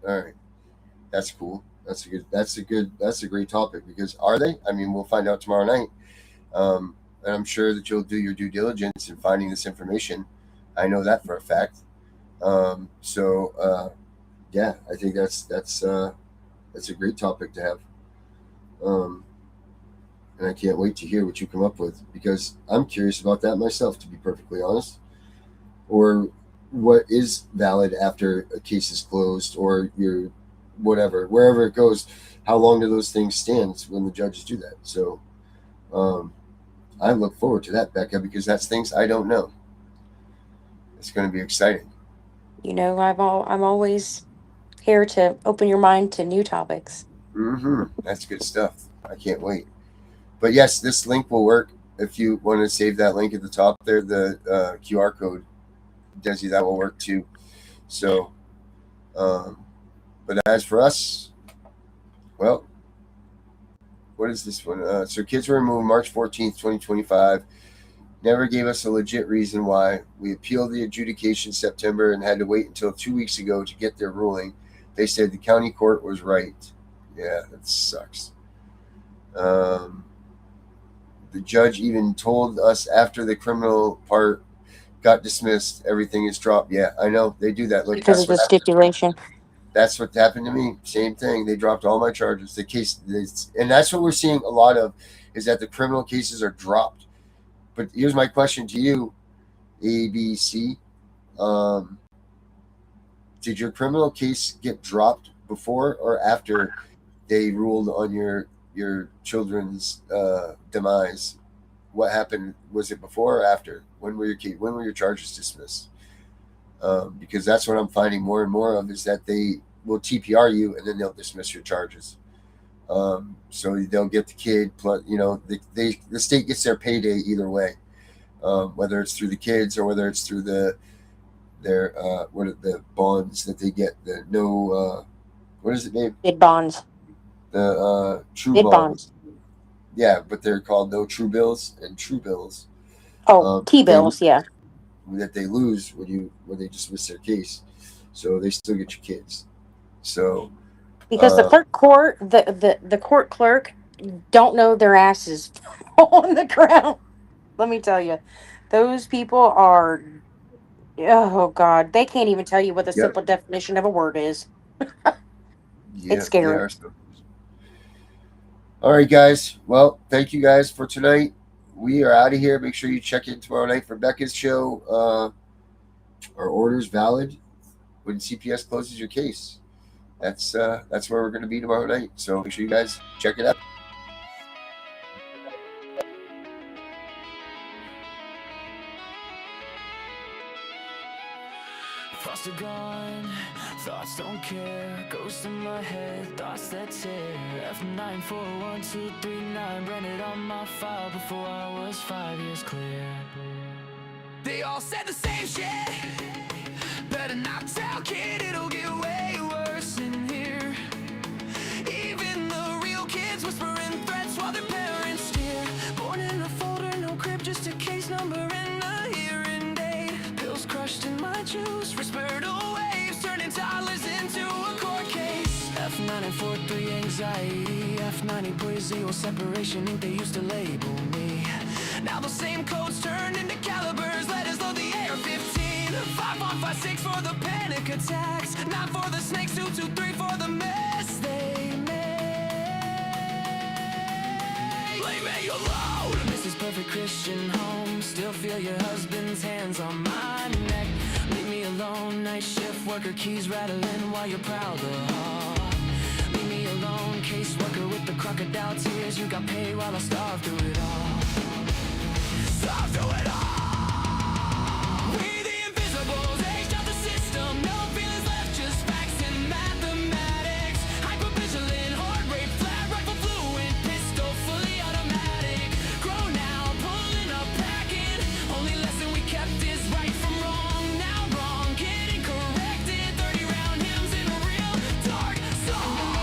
All right. That's cool. That's a great topic, because are they? I mean, we'll find out tomorrow night. And I'm sure that you'll do your due diligence in finding this information. I know that for a fact. Yeah, I think that's a great topic to have. And I can't wait to hear what you come up with, because I'm curious about that myself, to be perfectly honest. Or what is valid after a case is closed, or your whatever, wherever it goes, how long do those things stand when the judges do that? So I look forward to that, Becca, because that's things I don't know. It's going to be exciting. You know, I'm always here to open your mind to new topics. That's good stuff. I can't wait. But yes, this link will work. If you want to save that link at the top there, the QR code, Desi, that will work too. So, but as for us, well, what is this one? So kids were removed March 14th, 2025. Never gave us a legit reason why. We appealed the adjudication September and had to wait until 2 weeks ago to get their ruling. They said the county court was right. Yeah, that sucks. The judge even told us after the criminal part got dismissed, everything is dropped. Yeah, I know. They do that. Look, Because of the stipulation. That's what happened to me. Same thing. They dropped all my charges. The case, and that's what we're seeing a lot of, is that the criminal cases are dropped. But here's my question to you, ABC. Did your criminal case get dropped before or after they ruled on your children's demise? What happened? Was it before or after? When were your charges dismissed? Because that's what I'm finding more and more of, is that they will TPR you and then they'll dismiss your charges. So they'll get the kid, plus, the state gets their payday either way, whether it's through the kids or whether it's through the bonds that they get. What is it named? Bid bonds. The true bid bonds. Yeah, but they're called no true bills and true bills. Oh, T-bills, yeah. That they lose when they dismiss their case, so they still get your kids. So because the court clerk don't know their asses on the ground. Let me tell you, those people are. Oh God, they can't even tell you what the simple definition of a word is. It's scary. All right, guys. Well, thank you guys for tonight. We are out of here. Make sure you check in tomorrow night for Becca's show. Our order's valid when CPS closes your case. That's where we're going to be tomorrow night. So make sure you guys check it out. Thoughts are gone, thoughts don't care. Ghost in my head, thoughts that tear. F941239 branded on my file before I was 5 years clear. They all said the same shit. Better not tell, kid, it'll get way worse in here. Even the real kids whispering threats while their parents steer. Born in a folder, no crib, just a case number and a hearing date. Pills crushed in my juice, respiratory waves, turning toddlers into a court case. F943 anxiety, F90.0 separation, ink they used to label me. Now the same codes turned into calibers, letters load the AR-15. 5156 for the panic attacks, 9 for the snakes, 223 for the mess they made. Leave me alone. This is perfect Christian home. Still feel your husband's hands on my neck. Leave me alone. Night shift worker, keys rattling while you're proud of heart. Leave me alone. Caseworker with the crocodile tears. You got paid while I starved through it all. Starved through it all. We the invisibles, aged out the system. No feelings left, just facts and mathematics. Hypervigilant, heart rate, flat rifle fluent, pistol fully automatic. Grown now, pulling up, packing. Only lesson we kept is right from wrong. Now wrong, getting corrected. 30-round hymns in a real dark song.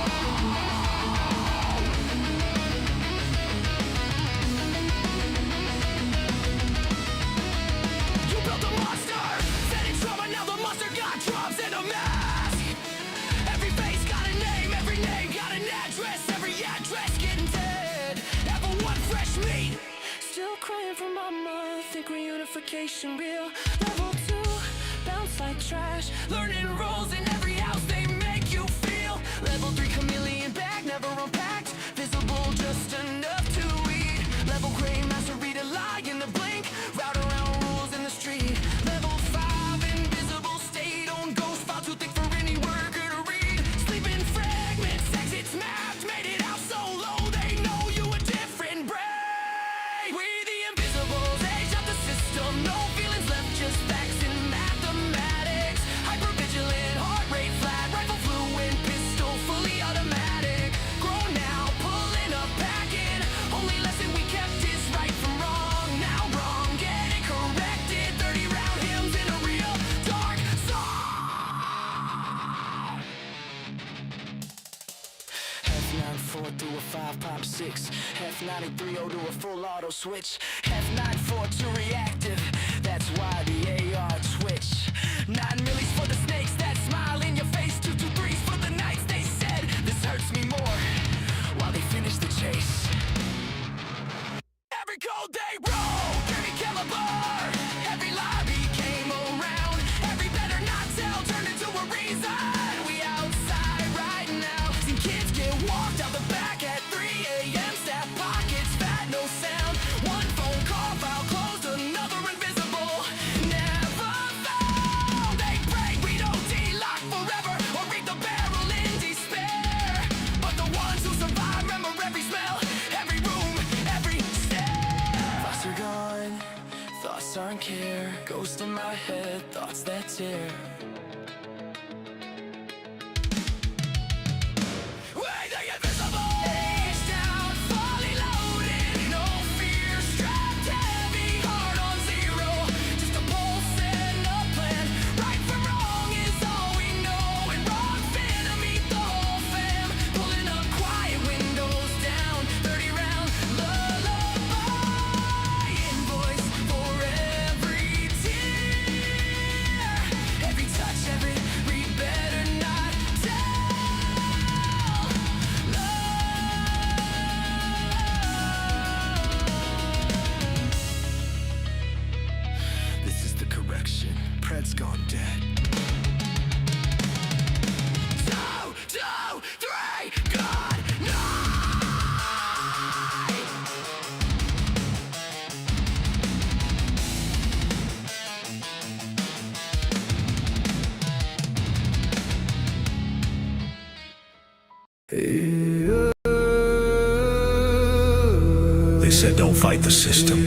reunification real. Level 2, bounce like trash. Learning roles in every house, they make you feel. Level 3, chameleon bag, never unpacked. Visible just enough to eat. Level gray, master read a lie in the blink. Route around rules in the street. Level 5, invisible state. On ghost file too thick for any worker to read. Sleeping fragments, exits mapped. Made it out so low, they know you a different breed. We the invisibles, age of the system. No feelings left, just facts and mathematics. Hypervigilant, heart rate flat. Rifle fluent, pistol fully automatic. Grown now, pulling up, packing. Only lesson we kept is right from wrong. Now wrong, get it corrected. 30 round hymns in a real dark song. F94 through a 5 pop 6. F93 to a full auto switch. F94 to reactive. That's why the AR twitch. 9 millis for the snakes that smile in your face. 223s for the nights they said this hurts me more. While they finish the chase. Every cold day roll, every caliber, every lobby came around. Every better not tell turned into a reason. We outside right now. Seen kids get walked out the back at 3 a.m. Staff pockets fat, no sound. One phone call, file closed, another invisible. Never found. They pray we don't delock forever or read the barrel in despair. But the ones who survive remember every smell, every room, every stare. Thoughts are gone, thoughts aren't care. Ghost in my head, thoughts that tear. We're the invisible. Age down, fully loaded. No fear, strapped heavy, heart on zero. Just a pulse and a plan. Right from wrong is all we know. And wrong finna meet the whole fam. Pulling up quiet, windows down. 30 round lullaby. Invoice for every tear. Every touch, every read, better not tell. This is the correction. Pred's gone dead. 2, 2, 3, God, night. They said don't fight the system.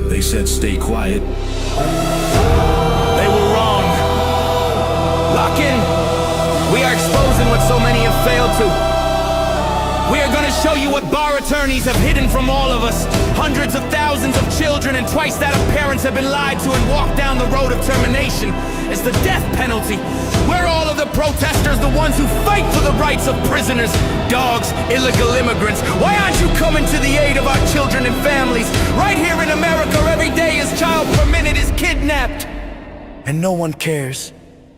They said stay quiet. They were wrong. Lock in. We are exposing what so many have failed to. We are going to show you what bar attorneys have hidden from all of us. Hundreds of thousands of children and twice that of parents have been lied to and walked down the road of termination. It's the death penalty. We're all of the protesters, the ones who fight for the rights of prisoners, dogs, illegal immigrants. Why aren't you coming to the aid of our children and families? Right here in America, every day a child per minute is kidnapped. And no one cares.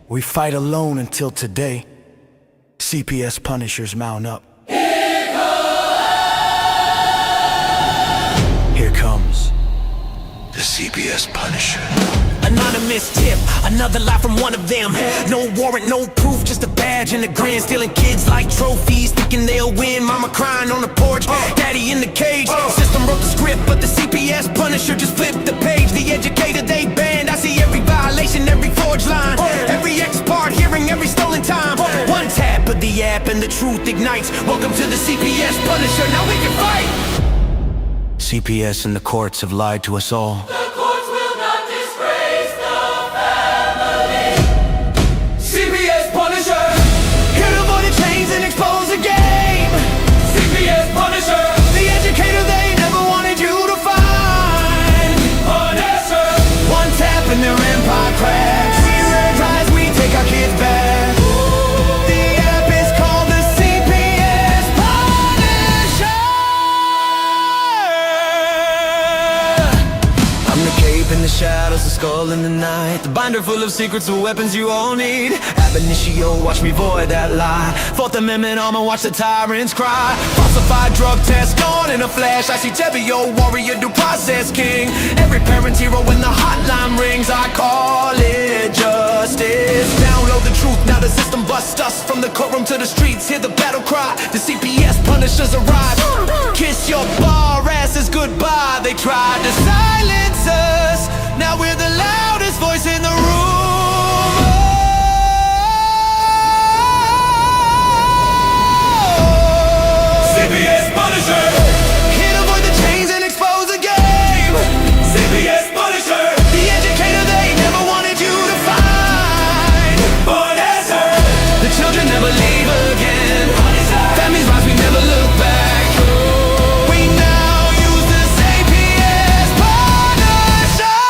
We fight alone until today. CPS Punishers mount up. Here comes The CPS Punisher. anonymous tip, another lie from one of them. No warrant, no proof, just a badge and a grin. Stealing kids like trophies, thinking they'll win. Mama crying on the porch, daddy in the cage. System wrote the script, but the CPS Punisher just flipped the page. The educator they banned, I see every violation, every forged line, every ex-part hearing, every stolen time. One tap of the app and the truth ignites. Welcome to the CPS Punisher, now we can fight. CPS and the courts have lied to us all. The courts will not disgrace the family. CPS Punisher, here to avoid the chains and expose the game. CPS Punisher, the educator they never wanted you to find. Punisher, one tap and their empire cracks. We rise, we take our kids back. The app is called the CPS Punisher. I'm the shadows, a skull in the night. The binder full of secrets and weapons you all need. Ab initio, watch me void that lie. Fourth Amendment armor, watch the tyrants cry. Falsified drug test, gone in a flash. I see Tebio, warrior, due process king. Every parent's hero when the hotline rings. I call it justice. Download the truth, now the system busts us. From the courtroom to the streets, hear the battle cry. The CPS punishers arrive. Kiss your bar asses goodbye. They tried to silence us, now we're the loudest voice in the room. CPS Punisher, here to avoid the chains and expose the game. CPS Punisher, the educator they never wanted you to find. But as her, the children never leave again. Families rise, we never look back. We now use the CPS Punisher.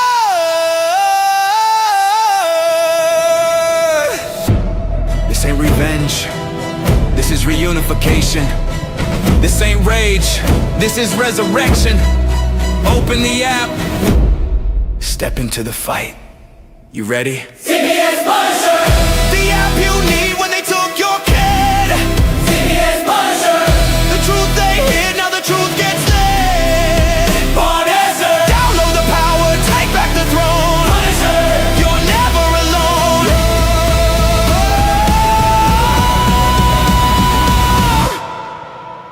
This ain't revenge, this is reunification. This ain't rage, this is resurrection. Open the app, step into the fight. You ready? CPS Punisher! The app you need when they took your kid. CPS Punisher! The truth they hid, now the truth gets lit. Punisher! Download the power, take back the throne. Punisher! You're never alone.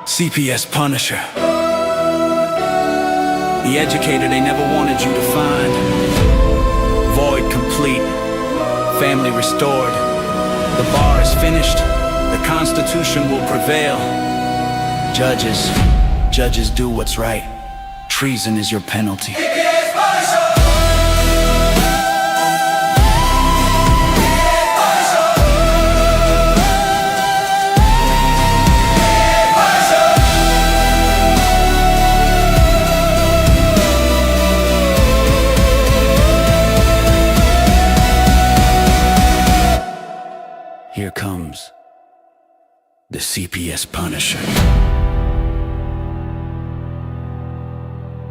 CPS Punisher, the educator they never wanted you to find. Void complete, family restored. The bar is finished, the Constitution will prevail. Judges do what's right. Treason is your penalty. Here comes the CPS Punisher.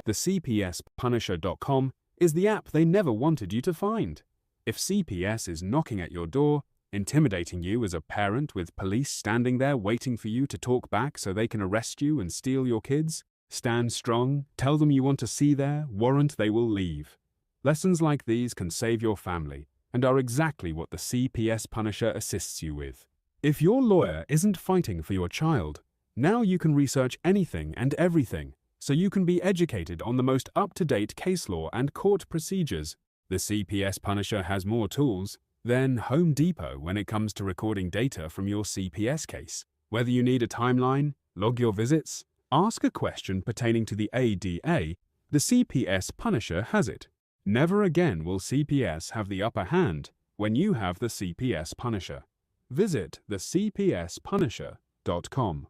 The CPSPunisher.com is the app they never wanted you to find. If CPS is knocking at your door, intimidating you as a parent with police standing there waiting for you to talk back so they can arrest you and steal your kids, stand strong, tell them you want to see their warrant, they will leave. Lessons like these can save your family and are exactly what the CPS Punisher assists you with. If your lawyer isn't fighting for your child, now you can research anything and everything, so you can be educated on the most up-to-date case law and court procedures. The CPS Punisher has more tools than Home Depot when it comes to recording data from your CPS case. Whether you need a timeline, log your visits, ask a question pertaining to the ADA, the CPS Punisher has it. Never again will CPS have the upper hand when you have the CPS Punisher. Visit the CPSPunisher.com.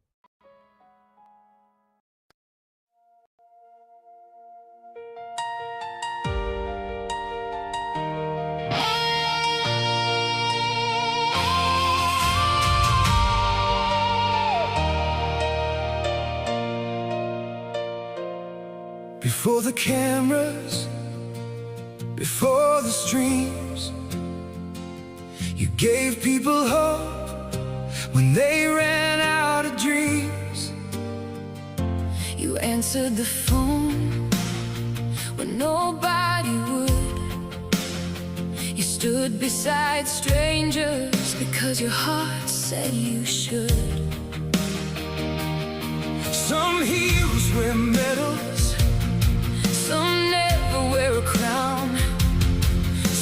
Before the cameras, before the streams, you gave people hope when they ran out of dreams. You answered the phone when nobody would. You stood beside strangers because your heart said you should. Some heroes wear medals, some never wear a crown.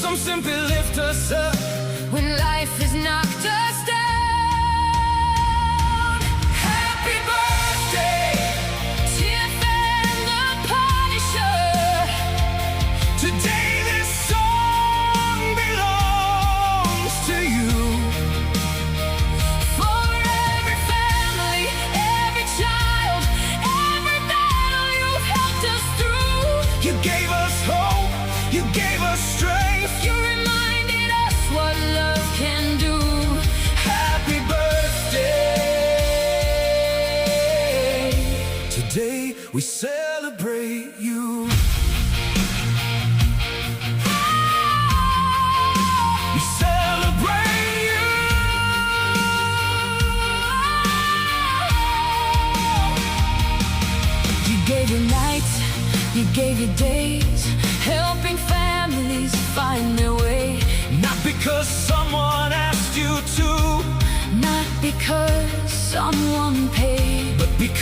some simply lift us up when life has knocked us down. Happy birthday, Tiff and The Punisher. today. This song belongs to you. For every family, every child, every battle you've helped us through. You gave us hope, you gave us strength. You reminded us what love can do. Happy birthday. Today we celebrate you.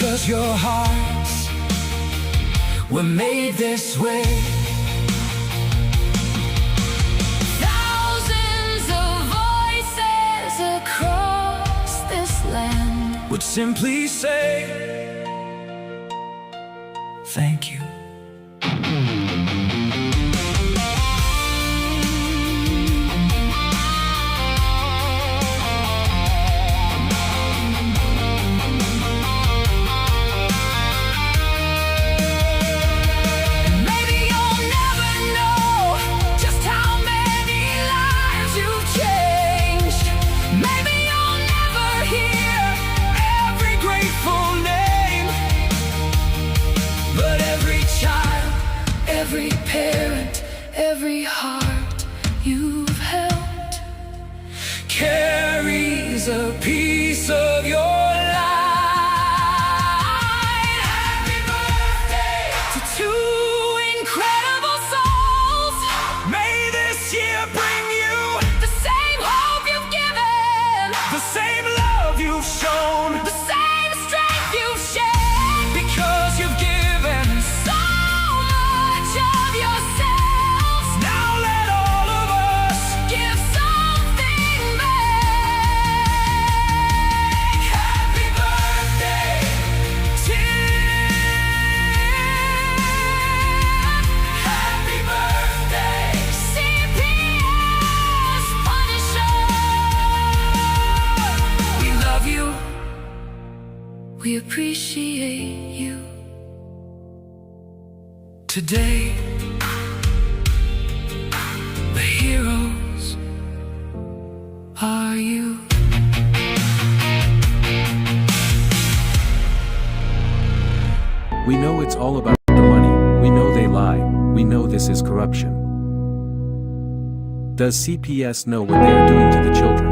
because your hearts were made this way. Thousands of voices across this land Would simply say thank you. Maybe you'll never know just how many lives you've changed. Maybe you'll never hear Every grateful name, but every child, every parent, every heart you've held carries a piece of your life. Happy birthday to two incredible souls. May this year bring you The same hope you've given, the same love you've shown, the same strength you've shared, because you've given. so much of yourselves. Now let all of us Give something back. happy birthday, Tiff. happy birthday. CPS Punisher. We love you. We appreciate you. Today, the heroes are you. We know it's all about the money, we know they lie, we know this is corruption. Does CPS know what they are doing to the children?